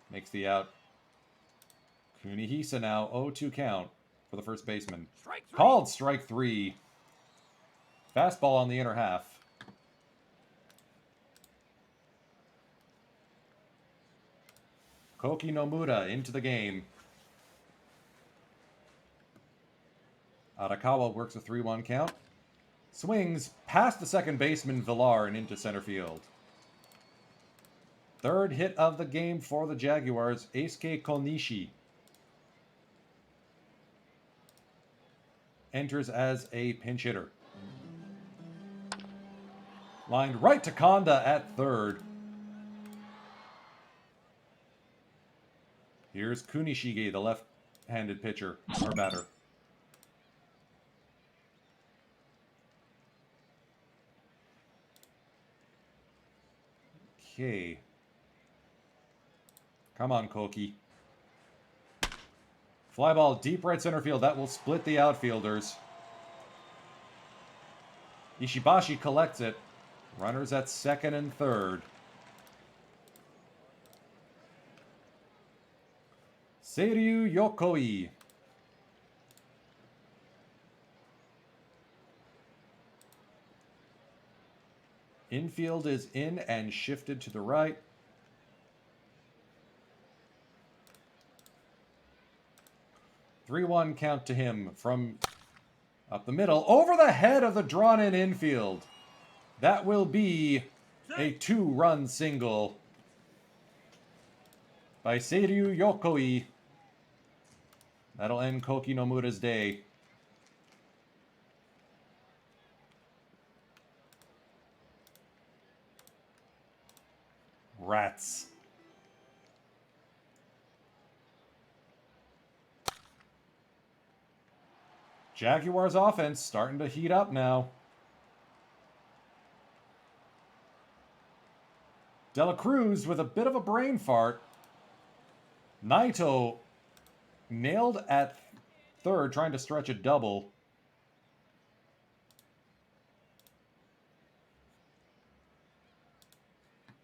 makes the out. Kunihisa now 0-2 count for the first baseman. Strike three. Called strike 3. Fastball on the inner half. Koki Nomura into the game. Arakawa works a 3-1 count. Swings past the second baseman Villar and into center field. Third hit of the game for the Jaguars, Eisuke Konishi. Enters as a pinch hitter. Lined right to Kanda at third. Here's Kunishige, the left-handed pitcher, or batter. Okay. Come on, Koki. Fly ball deep right center field. That will split the outfielders. Ishibashi collects it. Runners at second and third. Seiryu Yokoi. Infield is in and shifted to the right. Three-one count to him from up the middle. Over the head of the drawn-in infield. That will be a 2-run single by Seiryu Yokoi. That'll end Koki Nomura's day. Rats. Jaguars offense starting to heat up now. Dela Cruz with a bit of a brain fart. Naito nailed at third, trying to stretch a double.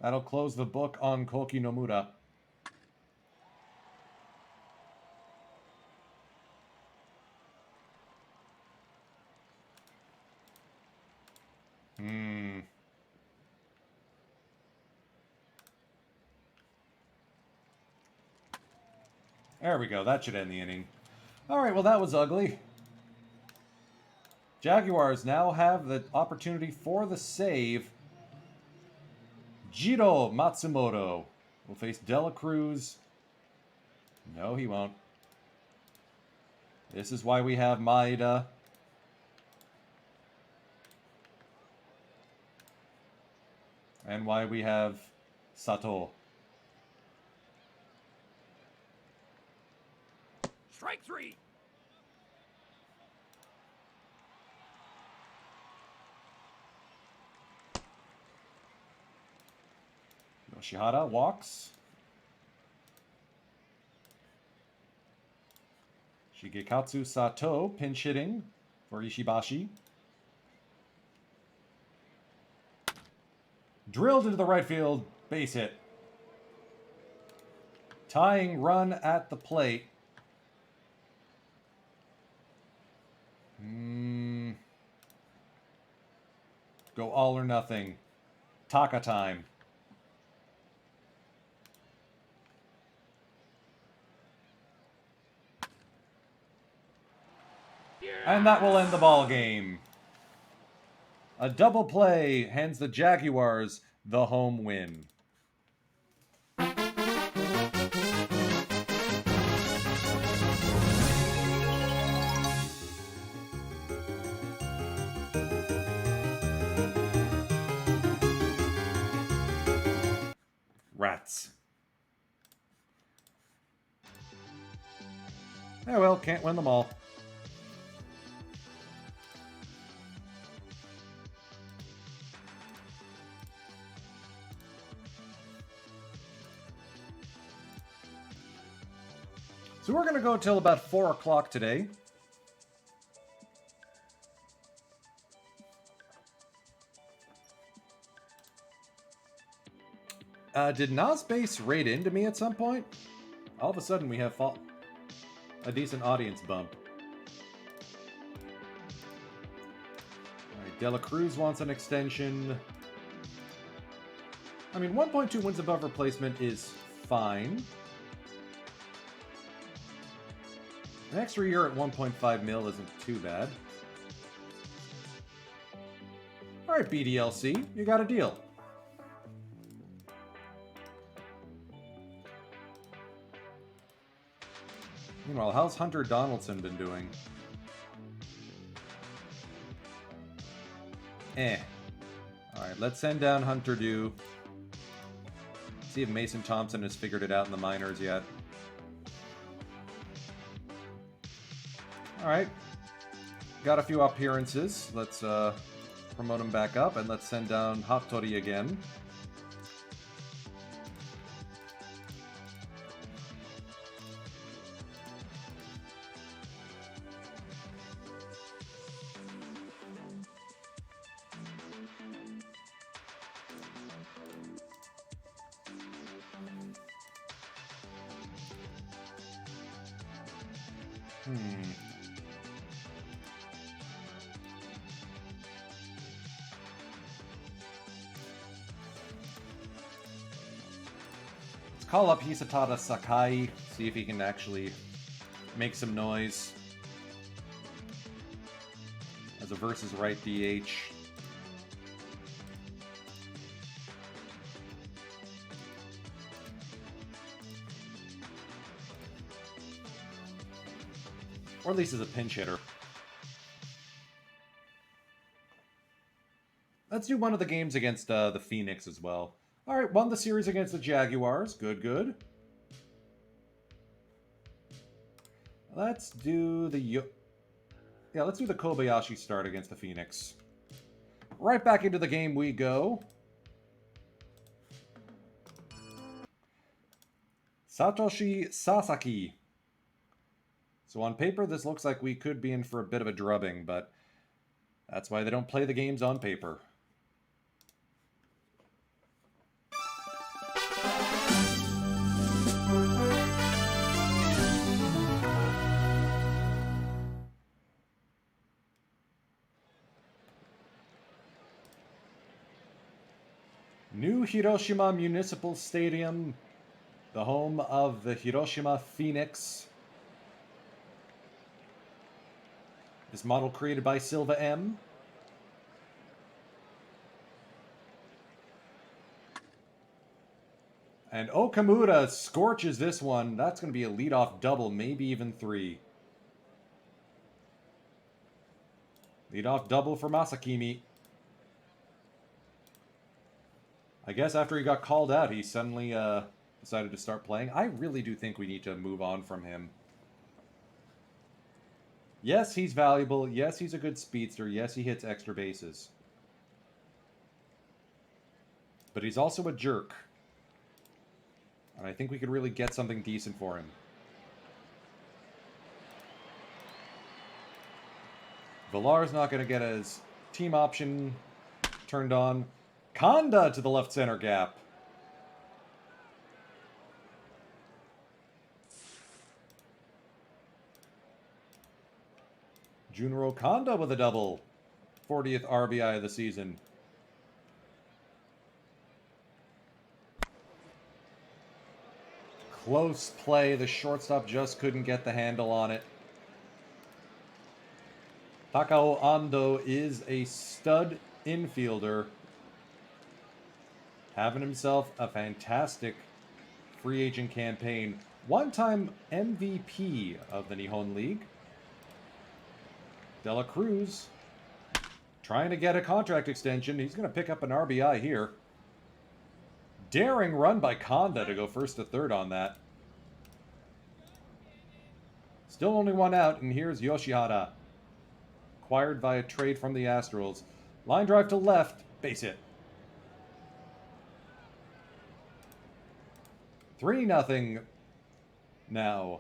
That'll close the book on Koki Nomura. There we go. That should end the inning. All right, well, that was ugly. Jaguars now have the opportunity for the save. Jiro Matsumoto will face Dela Cruz. No, he won't. This is why we have Maeda. And why we have Sato. Strike three. Yoshihara walks. Shigekatsu Sato pinch hitting for Ishibashi. Drilled into the right field, base hit. Tying run at the plate. Go all or nothing. Taka time. And that will end the ball game. A double play hands the Jaguars the home win. Rats. Oh well, can't win them all. So we're going to go till about 4 o'clock today. Did Nosbase raid into me at some point? All of a sudden we have a decent audience bump. Alright, Dela Cruz wants an extension. I mean, 1.2 wins above replacement is fine. An extra year at 1.5 mil isn't too bad. Alright, BDLC, you got a deal. Meanwhile, how's Hunter Donaldson been doing? Alright, let's send down Hunter Dew. See if Mason Thompson has figured it out in the minors yet. Alright. Got a few appearances. Let's promote him back up, and let's send down Hattori again. Let's call up Hisatada Sakai, see if he can actually make some noise as a versus right DH. Or at least as a pinch hitter. Let's do one of the games against the Phoenix as well. Alright, won the series against the Jaguars. Good, good. Let's do the... let's do the Kobayashi start against the Phoenix. Right back into the game we go. Satoshi Sasaki. So on paper, this looks like we could be in for a bit of a drubbing, but that's why they don't play the games on paper. New Hiroshima Municipal Stadium, the home of the Hiroshima Phoenix. This model created by Silva M. And Okamura scorches this one. That's going to be a leadoff double, maybe even 3. Leadoff double for Masakimi. I guess after he got called out, he suddenly decided to start playing. I really do think we need to move on from him. Yes, he's valuable. Yes, he's a good speedster. Yes, he hits extra bases. But he's also a jerk. And I think we could really get something decent for him. Villar's not going to get his team option turned on. Kanda to the left center gap. Junro Kanda with a double. 40th RBI of the season. Close play. The shortstop just couldn't get the handle on it. Takao Ando is a stud infielder. Having himself a fantastic free agent campaign. One-time MVP of the Nihon League. Dela Cruz trying to get a contract extension. He's going to pick up an RBI here. Daring run by Kanda to go first to third on that. Still only one out, and here's Yoshihara. Acquired via trade from the Astros. Line drive to left. Base hit. 3-0 now.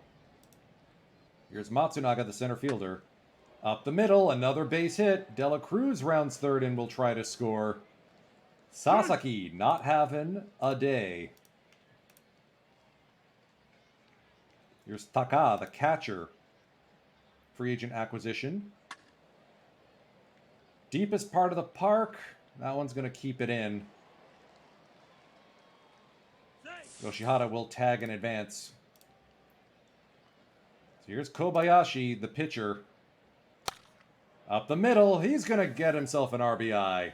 Here's Matsunaga, the center fielder. Up the middle, another base hit. De La Cruz rounds third and will try to score. Sasaki not having a day. Here's Taka, the catcher. Free agent acquisition. Deepest part of the park. That one's going to keep it in. Yoshihara will tag in advance. So here's Kobayashi, the pitcher. Up the middle. He's going to get himself an RBI.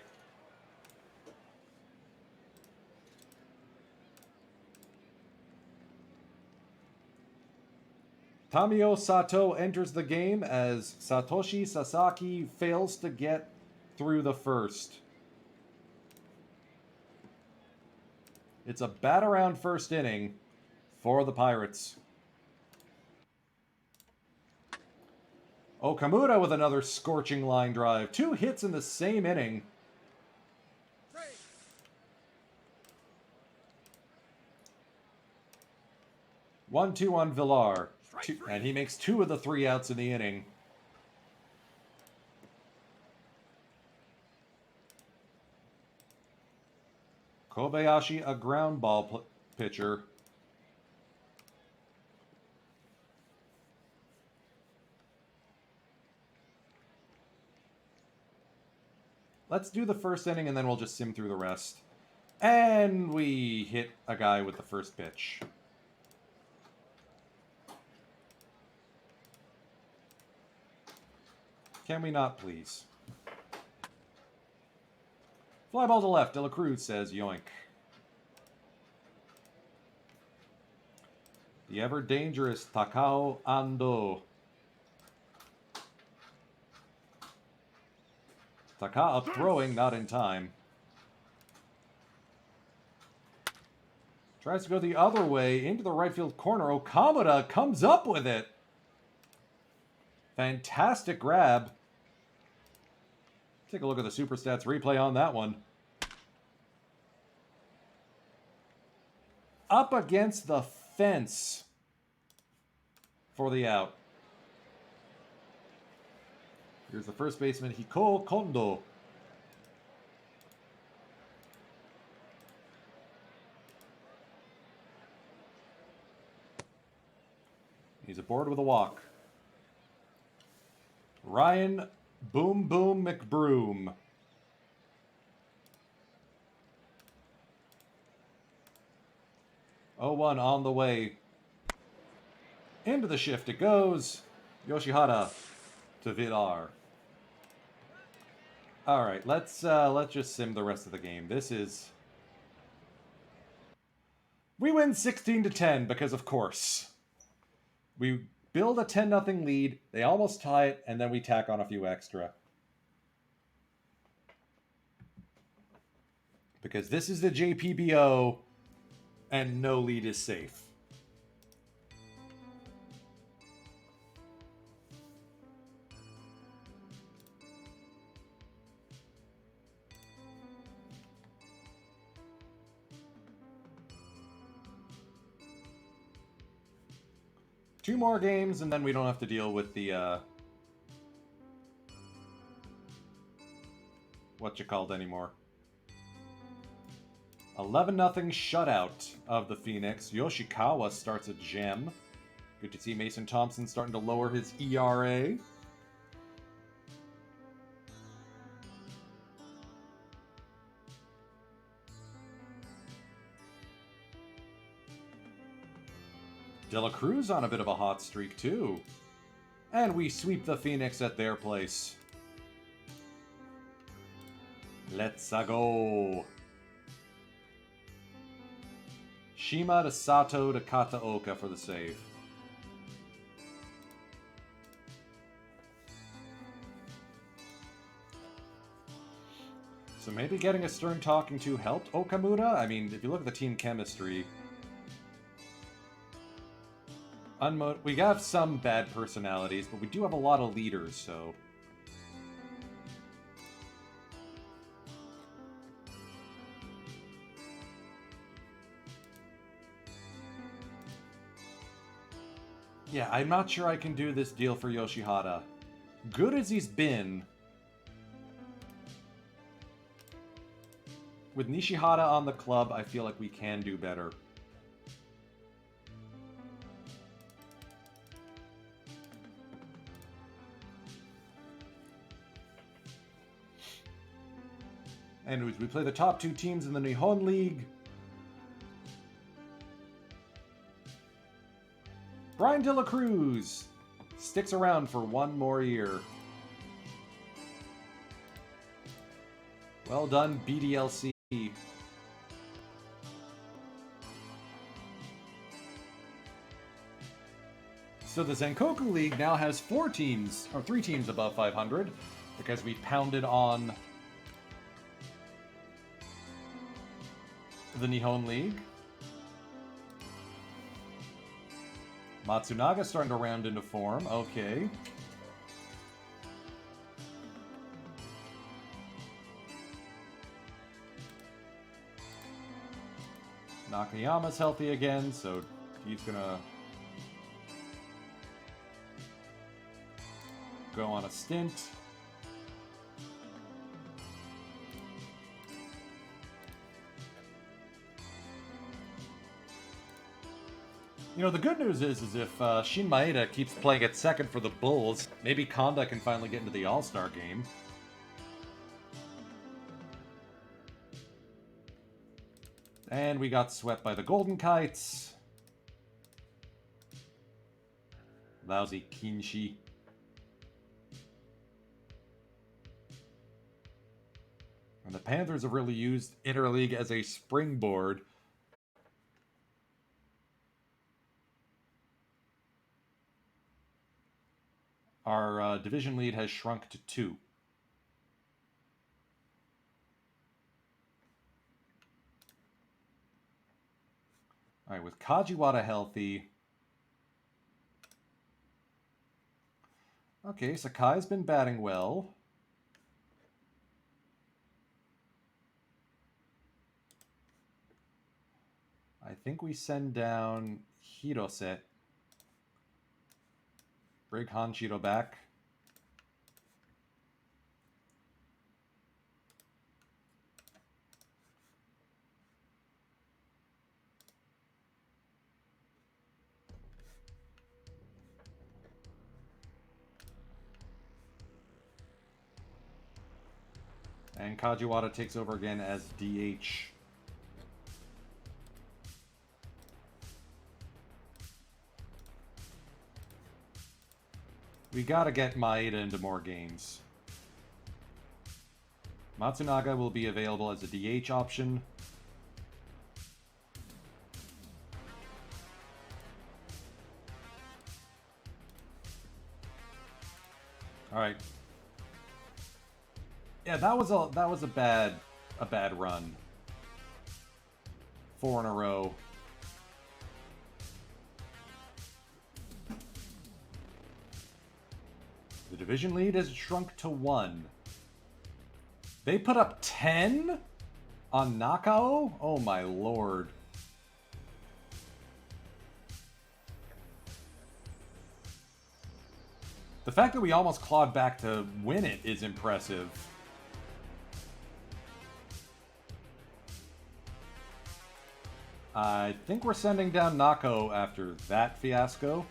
Tamio Sato enters the game as Satoshi Sasaki fails to get through the first. It's a bat-around first inning for the Pirates. Okamura with another scorching line drive. 2 hits in the same inning. 1-2 on Villar. And he makes 2 of the 3 outs in the inning. Kobayashi, a ground ball pitcher. Let's do the first inning and then we'll just sim through the rest. And we hit a guy with the first pitch. Can we not, please? Fly ball to left. De La Cruz says yoink. The ever-dangerous Takao Ando. Taka up throwing, not in time. Tries to go the other way into the right field corner. Okamura comes up with it. Fantastic grab. Take a look at the Super Stats replay on that one. Up against the fence for the out. Here's the first baseman, Hiko Kondo. He's aboard with a walk. Ryan Boom Boom McBroom. Oh, 1 on the way. Into the shift it goes. Yoshihara to Villar. All right, let's just sim the rest of the game. This is... We win 16-10 because, of course, we build a 10-0 lead, they almost tie it, and then we tack on a few extra. Because this is the JPBO, and no lead is safe. Two more games, and then we don't have to deal with the, whatchamacallit anymore. 11-0 shutout of the Phoenix. Yoshikawa starts a gem. Good to see Mason Thompson starting to lower his ERA. De La Cruz on a bit of a hot streak, too. And we sweep the Phoenix at their place. Let's go. Shima to Sato to Kataoka for the save. So maybe getting a stern talking to helped Okamura? I mean, if you look at the team chemistry... we have some bad personalities, but we do have a lot of leaders, so... Yeah, I'm not sure I can do this deal for Yoshihara. Good as he's been, with Nishihara on the club, I feel like we can do better. Anyways, we play the top 2 teams in the Nihon League. Brian De La Cruz sticks around for 1 more year. Well done, BDLC. So the Zenkoku League now has 4 teams, or 3 teams above 500, because we pounded on the Nihon League. Matsunaga starting to round into form. Okay. Nakayama's healthy again, so he's gonna go on a stint. You know, the good news is if Shin Maeda keeps playing at second for the Bulls, maybe Konda can finally get into the All-Star game. And we got swept by the Golden Kites. Lousy Kinshi. And the Panthers have really used Interleague as a springboard. Our division lead has shrunk to 2. All right, with Kajiwara healthy. Okay, Sakai's been batting well. I think we send down Hirose. Bring Hanshiro back. And Kajiwara takes over again as DH. We gotta get Maeda into more games. Matsunaga will be available as a DH option. All right. Yeah, that was a bad run. 4 in a row. The division lead has shrunk to 1. They put up 10 on Nakao? Oh my lord. The fact that we almost clawed back to win it is impressive. I think we're sending down Nako after that fiasco.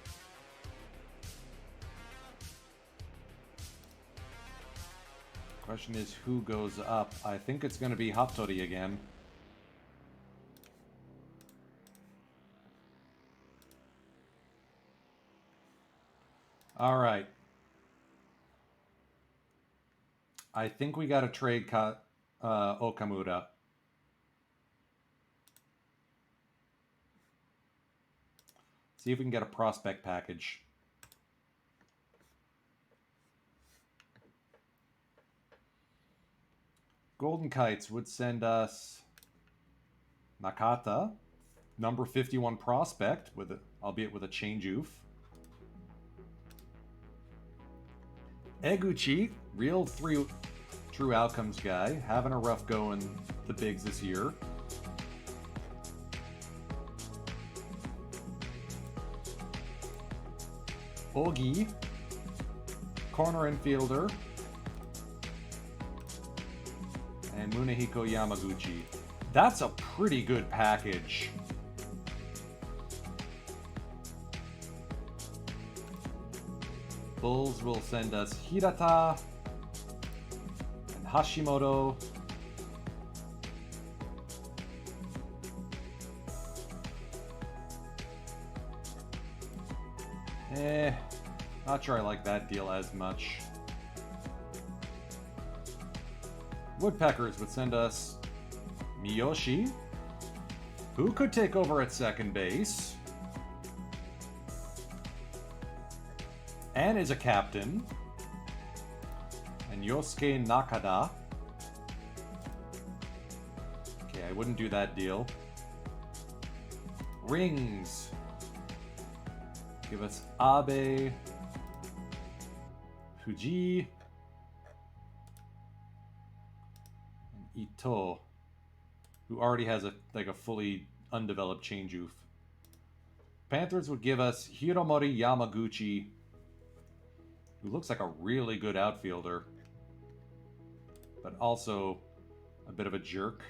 Question is who goes up. I think it's going to be Hattori again. All right. I think we got to trade Okamura. See if we can get a prospect package. Golden Kites would send us Nakata, number 51 prospect, albeit with a change oof. Eguchi, real true outcomes guy, having a rough go in the bigs this year. Ogi, corner infielder, and Munehiko Yamaguchi. That's a pretty good package. Bulls will send us Hirata and Hashimoto. Not sure I like that deal as much. Woodpeckers would send us Miyoshi, who could take over at second base, and is a captain, and Yosuke Nakada. Okay, I wouldn't do that deal. Rings. Give us Abe, Fuji, and Ito, who already has a fully undeveloped change oof. Panthers would give us Hiromori Yamaguchi, who looks like a really good outfielder, but also a bit of a jerk.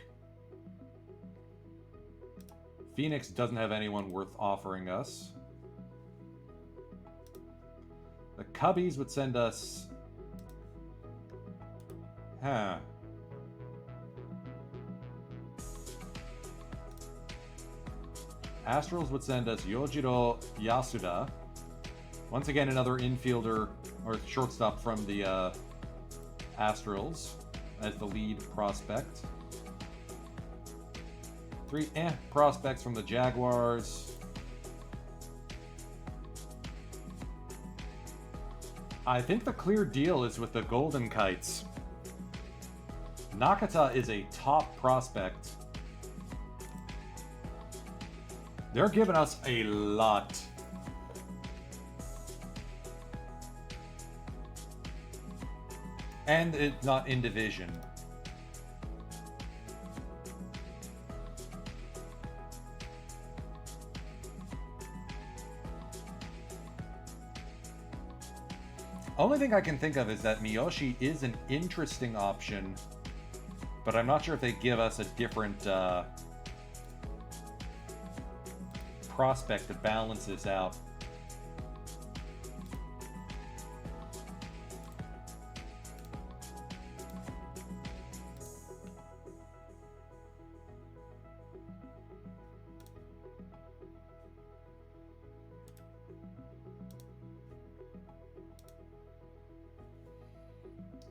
Phoenix doesn't have anyone worth offering us. The Cubbies would send us... Astrals would send us Yojiro Yasuda. Once again, another infielder or shortstop from the Astrals as the lead prospect. 3 prospects from the Jaguars. I think the clear deal is with the Golden Kites. Nakata is a top prospect. They're giving us a lot. And it's not in division. Only thing I can think of is that Miyoshi is an interesting option, but I'm not sure if they give us a different prospect to balance this out.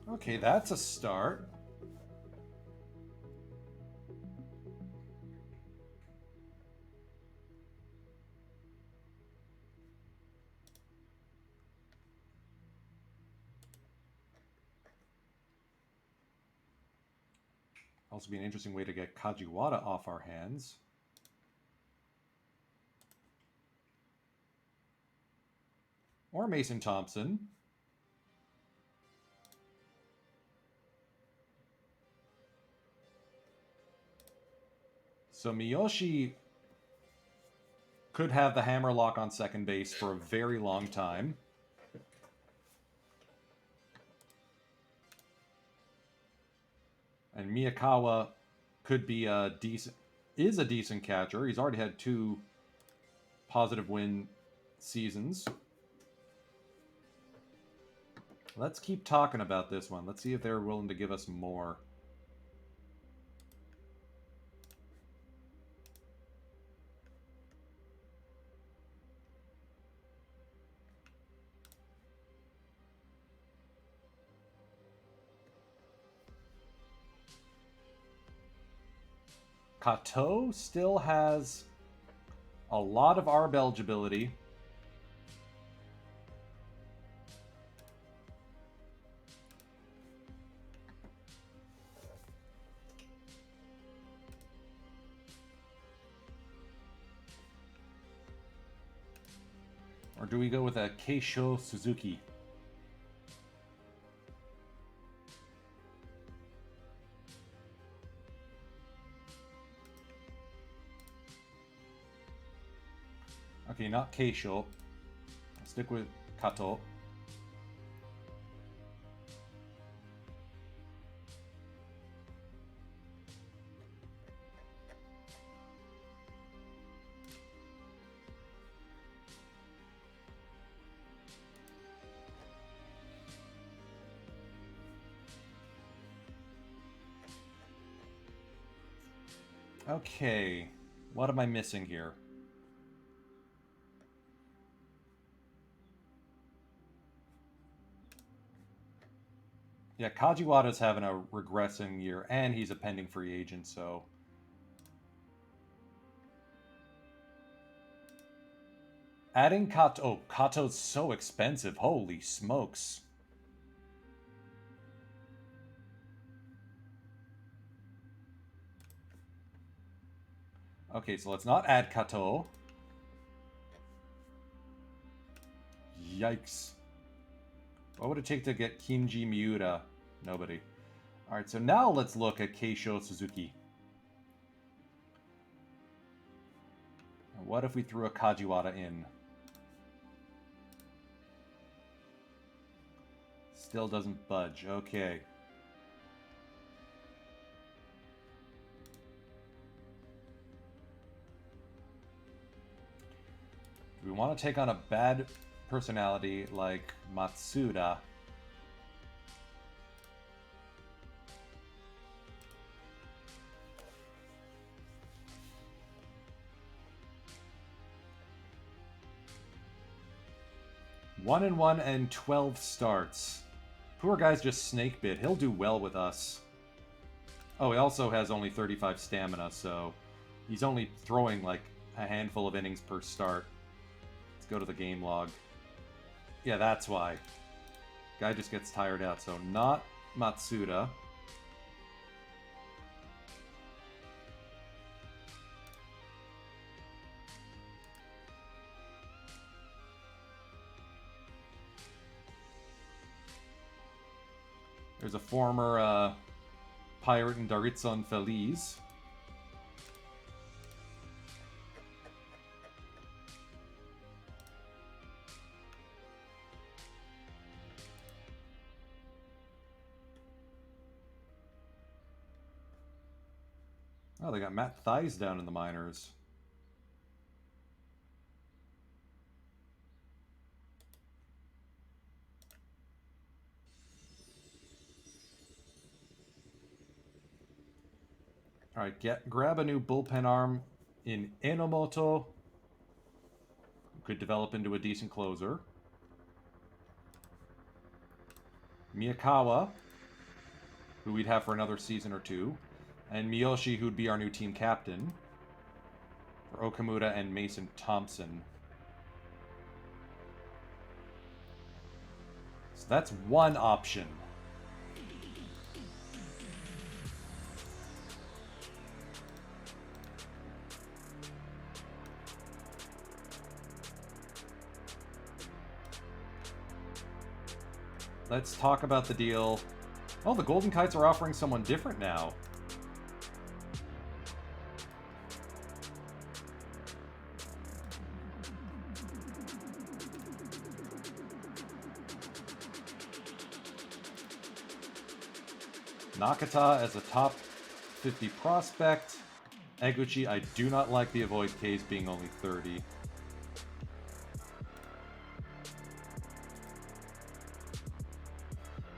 Okay, that's a start. Also be an interesting way to get Kajiwara off our hands. Or Mason Thompson. So Miyoshi could have the hammerlock on second base for a very long time. And Miyakawa could be a decent catcher. He's already had 2 positive win seasons. Let's keep talking about this one. Let's see if they're willing to give us more. Kato still has a lot of ARB eligibility. Or do we go with a Keisho Suzuki? Okay, not Keisho. I'll stick with Kato. Okay, what am I missing here? Yeah, Kajiwada's having a regressing year, and he's a pending free agent, so... Adding Kato... Oh, Kato's so expensive. Holy smokes. Okay, so let's not add Kato. Yikes. What would it take to get Kinji Miura? Nobody. Alright, so now let's look at Keisho Suzuki. What if we threw a Kajiwada in? Still doesn't budge. Okay. Do we want to take on a bad personality like Matsuda? One and 1 and 12 starts. Poor guy's just snake bit. He'll do well with us. Oh, he also has only 35 stamina, so he's only throwing like a handful of innings per start. Let's go to the game log. Yeah, that's why. Guy just gets tired out, so not Matsuda. There's a former pirate in Daritson Feliz. Oh, they got Matt Thies down in the minors. Alright, grab a new bullpen arm in Enomoto. Could develop into a decent closer. Miyakawa, who we'd have for another season or two. And Miyoshi, who'd be our new team captain. For Okamura and Mason Thompson. So that's one option. Let's talk about the deal. Oh, the Golden Kites are offering someone different now. Nakata as a top 50 prospect. Eguchi, I do not like the avoid Ks being only 30.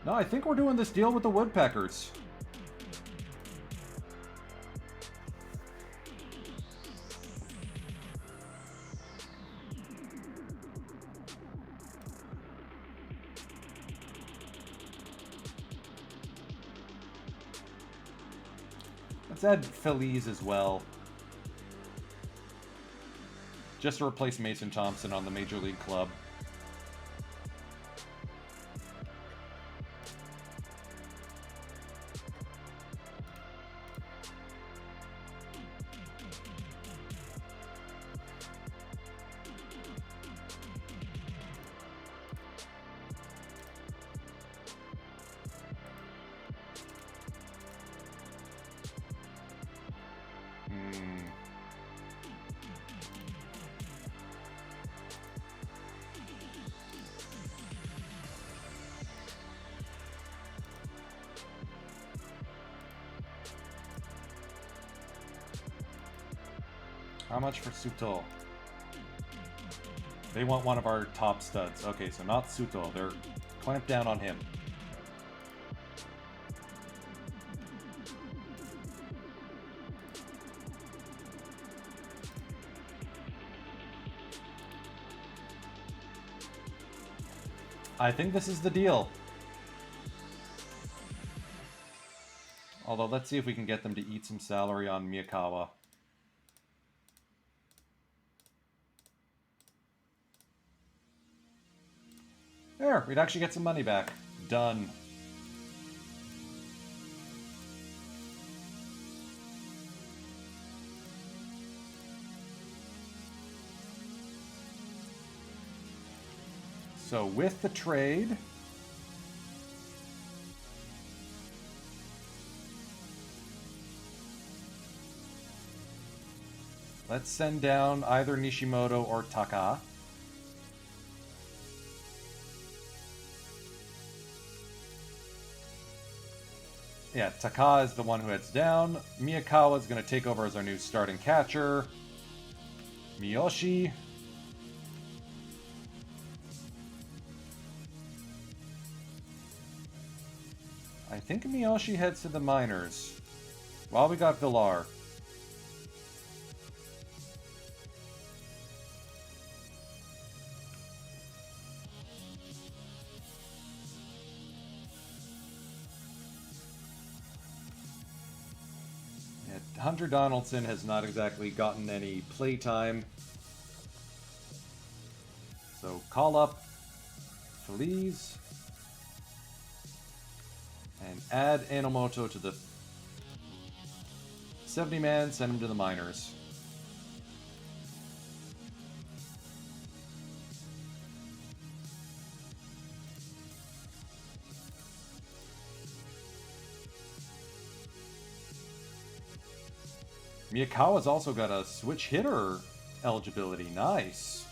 No, I think we're doing this deal with the Woodpeckers. Let's add Feliz as well. Just to replace Mason Thompson on the Major League Club. How much for Suto? They want one of our top studs. Okay, so not Suto. They're clamped down on him. I think this is the deal. Although, let's see if we can get them to eat some salary on Miyakawa. There, we'd actually get some money back. Done. So with the trade, let's send down either Nishimoto or Taka. Yeah, Taka is the one who heads down. Miyakawa is going to take over as our new starting catcher. Miyoshi. I think Miyoshi heads to the minors. While we got Villar. Yeah, Hunter Donaldson has not exactly gotten any playtime. So call up Feliz. And add Enomoto to the 70-man, send him to the minors. Miyakawa's also got a switch hitter eligibility. Nice.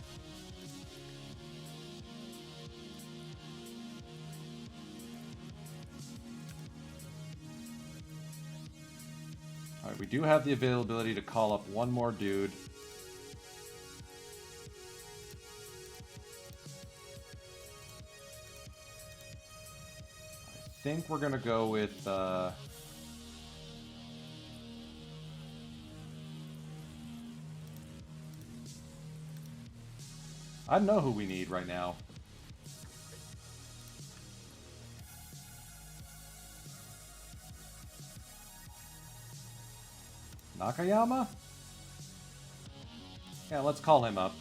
Alright, we do have the availability to call up one more dude. I think we're gonna go with, I don't know who we need right now. Nakayama? Yeah, let's call him up.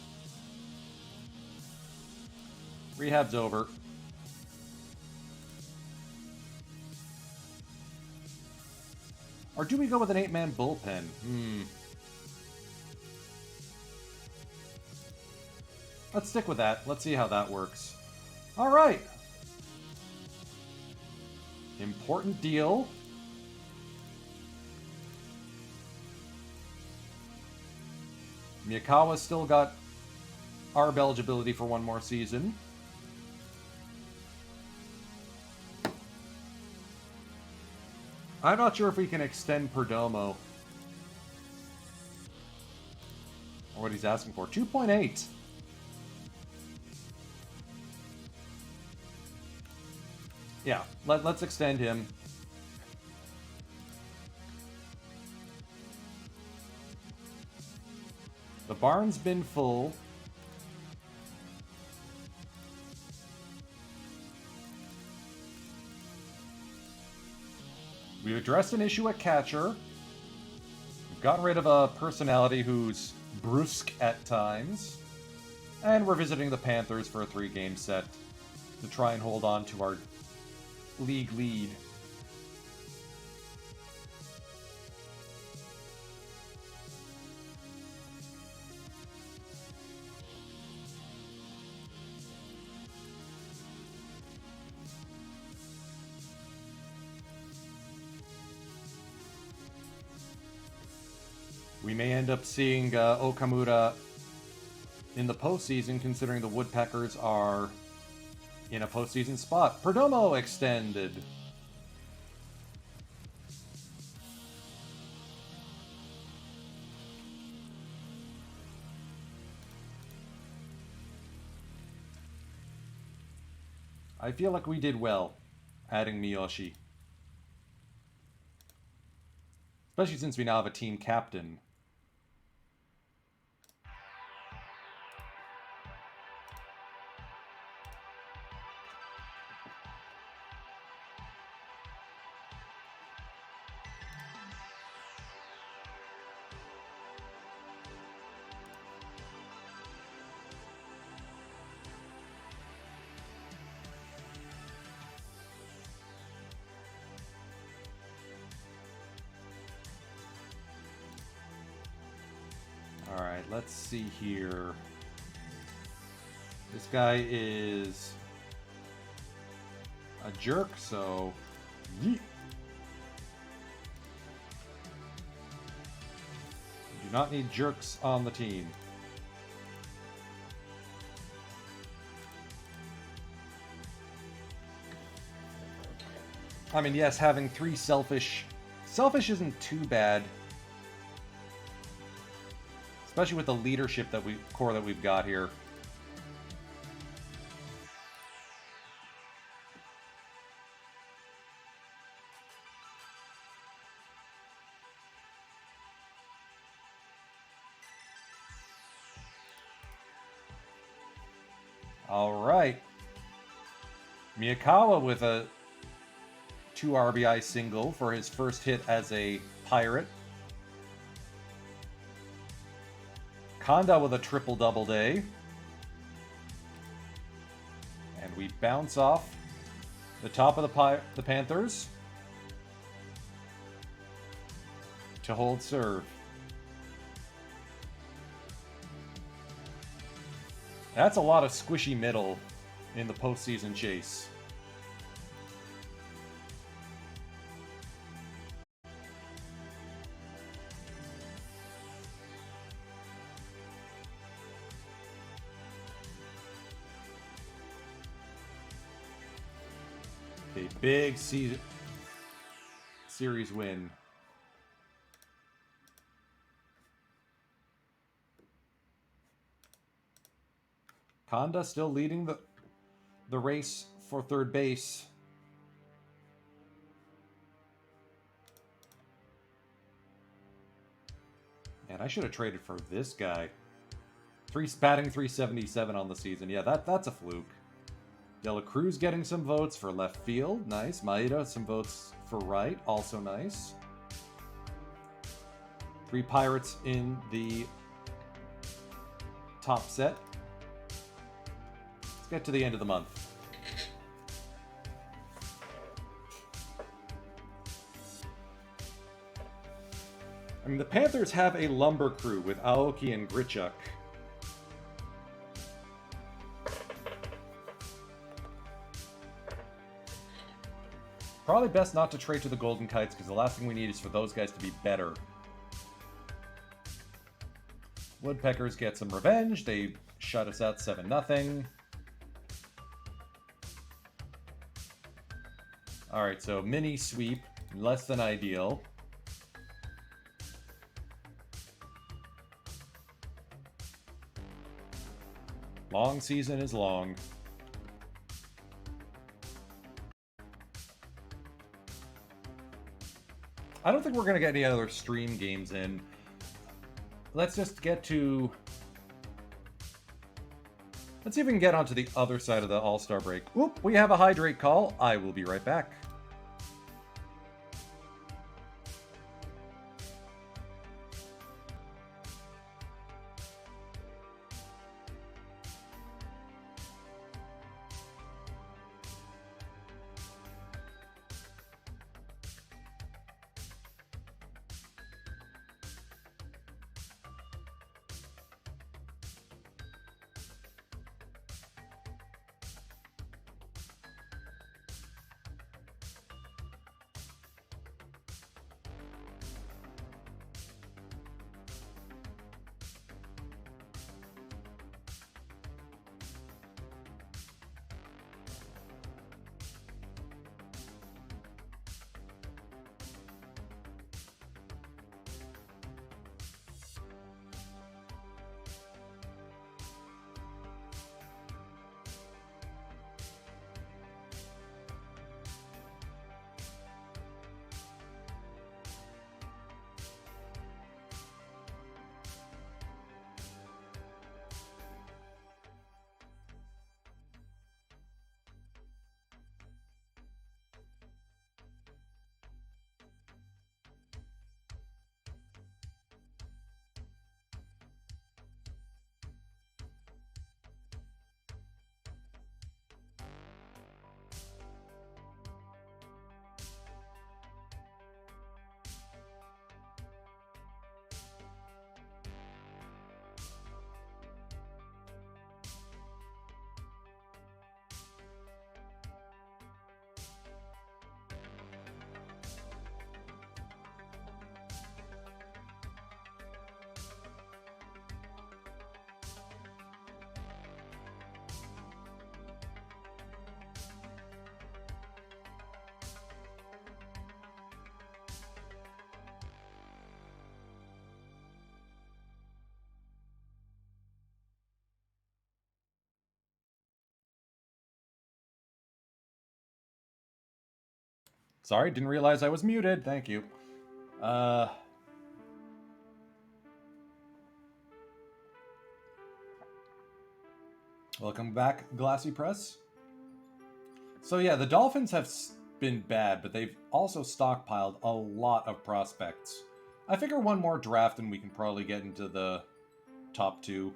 Rehab's over. Or do we go with an 8-man bullpen? Let's stick with that. Let's see how that works. Alright. Important deal. Miyakawa's still got ARB eligibility for one more season. I'm not sure if we can extend Perdomo. Or what he's asking for. 2.8. Yeah, let's extend him. The barn's been full. We've addressed an issue at catcher. We've gotten rid of a personality who's brusque at times. And we're visiting the Panthers for a 3-game set to try and hold on to our league lead. We may end up seeing Okamura in the postseason, considering the Woodpeckers are in a postseason spot. Perdomo extended. I feel like we did well adding Miyoshi. Especially since we now have a team captain. Alright, let's see here. This guy is a jerk, so yeet. We do not need jerks on the team. I mean, yes, having 3 selfish... Selfish isn't too bad. Especially with the leadership that core that we've got here. All right. Miyakawa with a 2 RBI single for his first hit as a Pirate. Kanda with a triple-double day. And we bounce off the top of the Panthers to hold serve. That's a lot of squishy middle in the postseason chase. A big series win. Kanda still leading the race for third base. Man, I should have traded for this guy. Batting 377 on the season. Yeah, that's a fluke. De La Cruz getting some votes for left field. Nice. Maeda, some votes for right. Also nice. 3 Pirates in the top set. Let's get to the end of the month. I mean, the Panthers have a lumber crew with Aoki and Grichuk. Probably best not to trade to the Golden Kites, because the last thing we need is for those guys to be better. Woodpeckers get some revenge. They shut us out 7-0. Alright, so mini sweep. Less than ideal. Long season is long. I don't think we're going to get any other stream games in. Let's just get to... Let's see if we can get onto the other side of the All-Star break. Oop, we have a hydrate call. I will be right back. Sorry, didn't realize I was muted. Thank you. Welcome back, Glassy Press. So yeah, the Dolphins have been bad, but they've also stockpiled a lot of prospects. I figure one more draft and we can probably get into the top 2.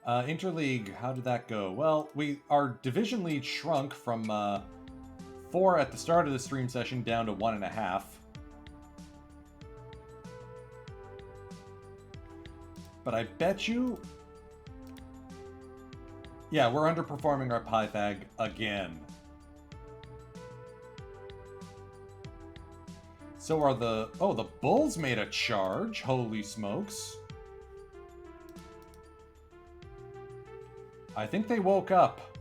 Interleague, how did that go? Well, our division lead shrunk from 4 at the start of the stream session down to 1.5. But I bet you... Yeah, we're underperforming our Pythag again. So are the... Oh, the Bulls made a charge. Holy smokes. I think they woke up.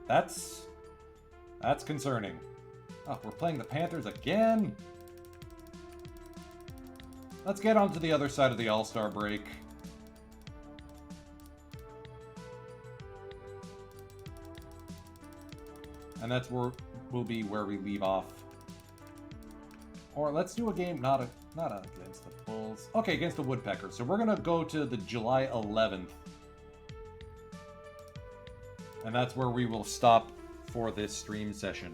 That's concerning. Oh, we're playing the Panthers again? Let's get on to the other side of the All-Star break. And that's where will be where we leave off. Or let's do a game not against the Bulls. Okay, against the Woodpeckers. So we're gonna go to the July 11th. And that's where we will stop for this stream session.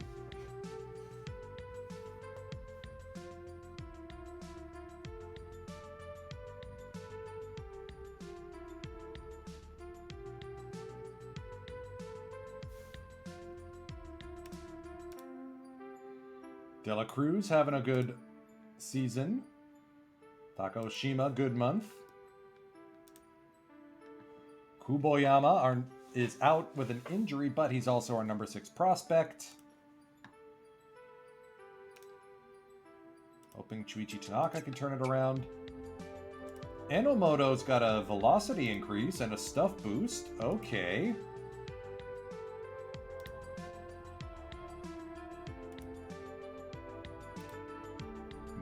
De La Cruz having a good season. Takoshima, good month. Kuboyama is out with an injury, but he's also our number 6 prospect. Hoping Chuichi Tanaka can turn it around. Enomoto's got a velocity increase and a stuff boost. Okay.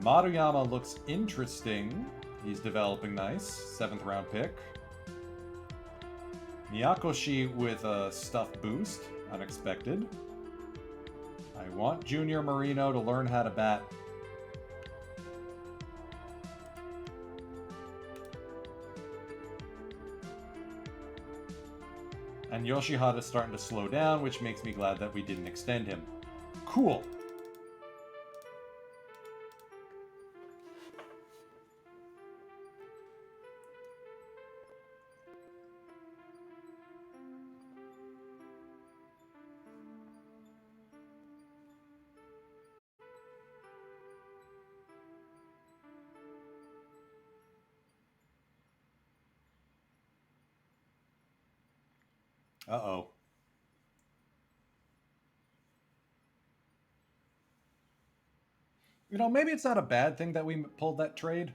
Maruyama looks interesting. He's developing nice. 7th round pick. Miyakoshi with a stuff boost. Unexpected. I want Junior Marino to learn how to bat. And Yoshihata's starting to slow down, which makes me glad that we didn't extend him. Cool. Uh-oh. You know, maybe it's not a bad thing that we pulled that trade.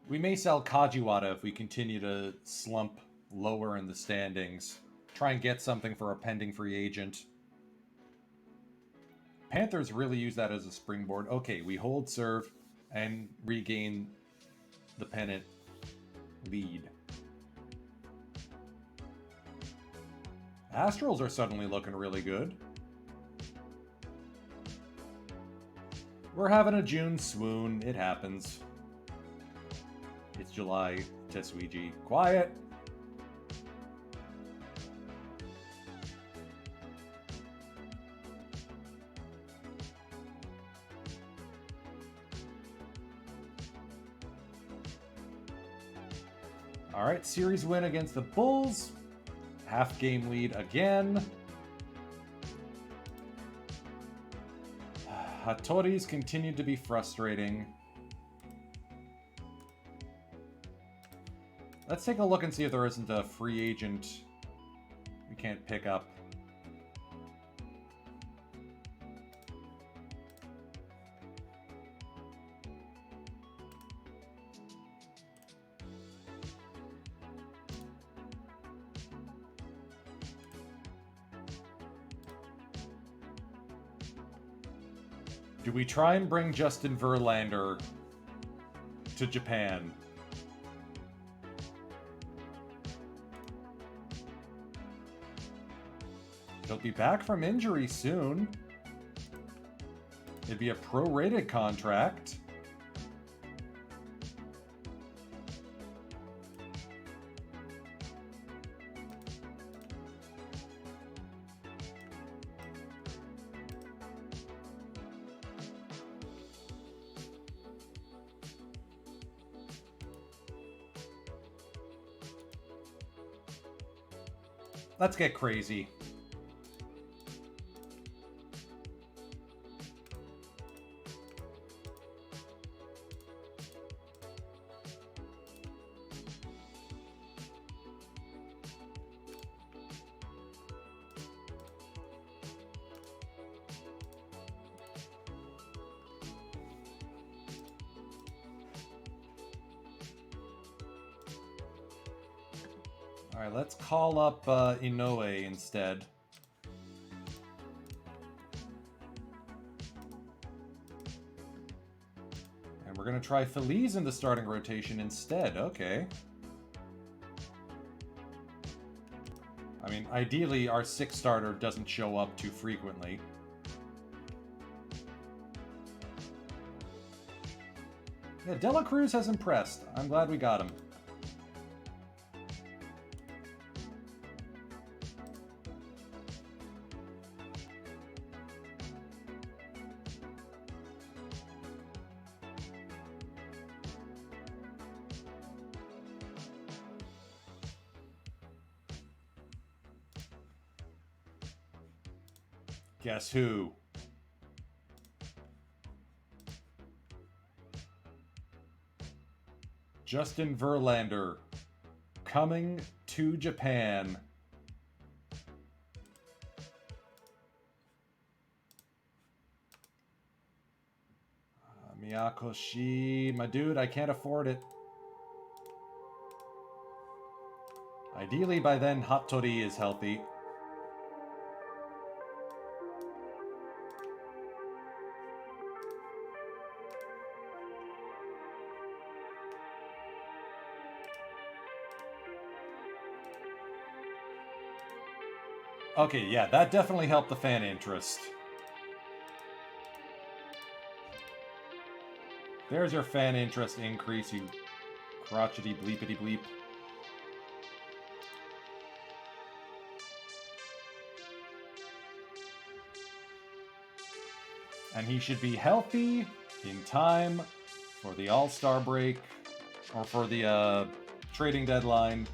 We may sell Kajiwara if we continue to slump lower in the standings. Try and get something for a pending free agent. Panthers really use that as a springboard. Okay, we hold serve and regain the pennant lead. Astrals are suddenly looking really good. We're having a June swoon. It happens. It's July. Tetsuiji. Quiet. All right, series win against the Bulls. Half game lead again. Hattori's continued to be frustrating. Let's take a look and see if there isn't a free agent we can't pick up. Do we try and bring Justin Verlander to Japan. He'll be back from injury soon. It'd be a prorated contract. Let's get crazy. Alright, let's call up Inoue instead. And we're going to try Feliz in the starting rotation instead. Okay. I mean, ideally, our 6th starter doesn't show up too frequently. Yeah, Dela Cruz has impressed. I'm glad we got him. Guess who? Justin Verlander coming to Japan. Miyakoshi, my dude, I can't afford it. Ideally, by then, Hattori is healthy. Okay, yeah, that definitely helped the fan interest. There's your fan interest increase, you crotchety bleepity bleep. And he should be healthy in time for the All-Star break, or for the trading deadline.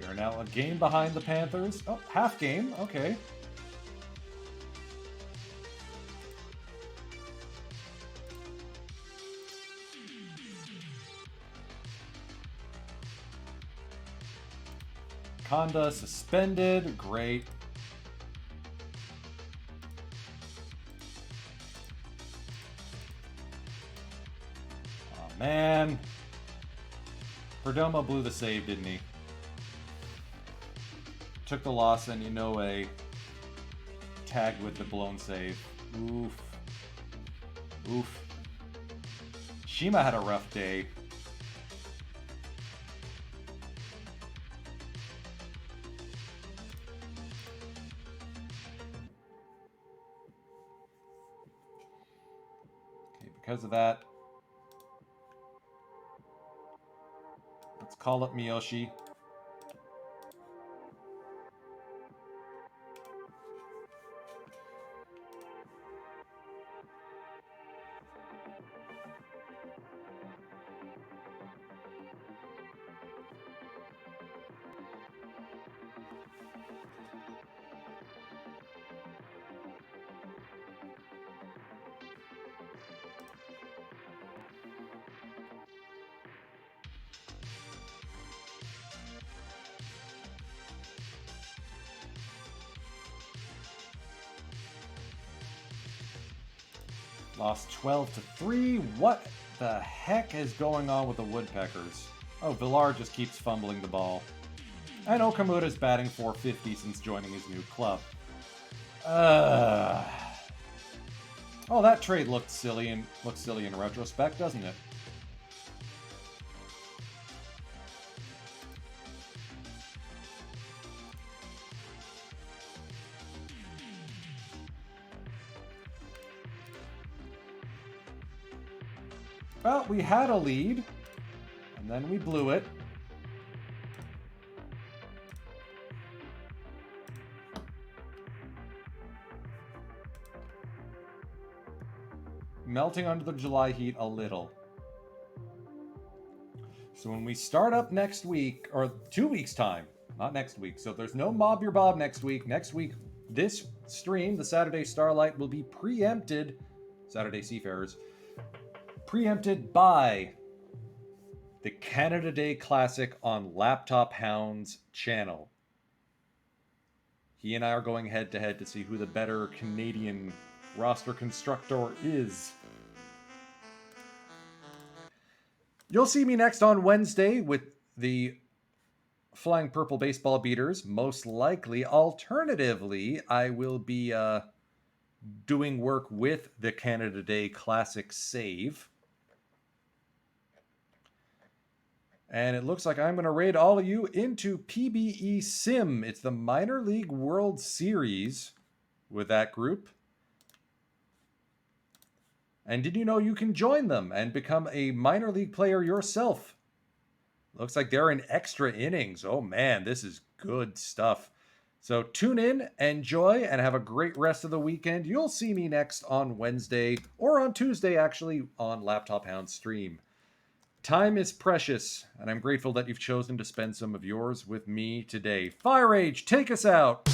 We're now a game behind the Panthers. Oh, half game, okay. Conda suspended, great. Oh man. Perdomo blew the save, didn't he? Took the loss and Inoue tagged with the blown save. Oof. Oof. Shima had a rough day. Okay, because of that, let's call up Miyoshi. Lost 12-3. What the heck is going on with the Woodpeckers? Oh, Villar just keeps fumbling the ball. And Okamura's batting .450 since joining his new club. Oh, that trade looked silly in retrospect, doesn't it? Well, we had a lead, and then we blew it. Melting under the July heat a little. So when we start up next week, or 2 weeks' time, not next week, so there's no Mob Your Bob next week. Next week, this stream, the Saturday Starlight, will be preempted, Saturday Seafarers, preempted by the Canada Day Classic on Laptop Hound's channel. He and I are going head-to-head to see who the better Canadian roster constructor is. You'll see me next on Wednesday with the Flying Purple Baseball Beaters, most likely. Alternatively, I will be doing work with the Canada Day Classic save. And it looks like I'm going to raid all of you into PBE Sim. It's the Minor League World Series with that group. And did you know you can join them and become a minor league player yourself? Looks like they're in extra innings. Oh man, this is good stuff. So tune in, enjoy, and have a great rest of the weekend. You'll see me next on Wednesday, or on Tuesday actually, on Laptop Hound stream. Time is precious, and I'm grateful that you've chosen to spend some of yours with me today. Firage, take us out!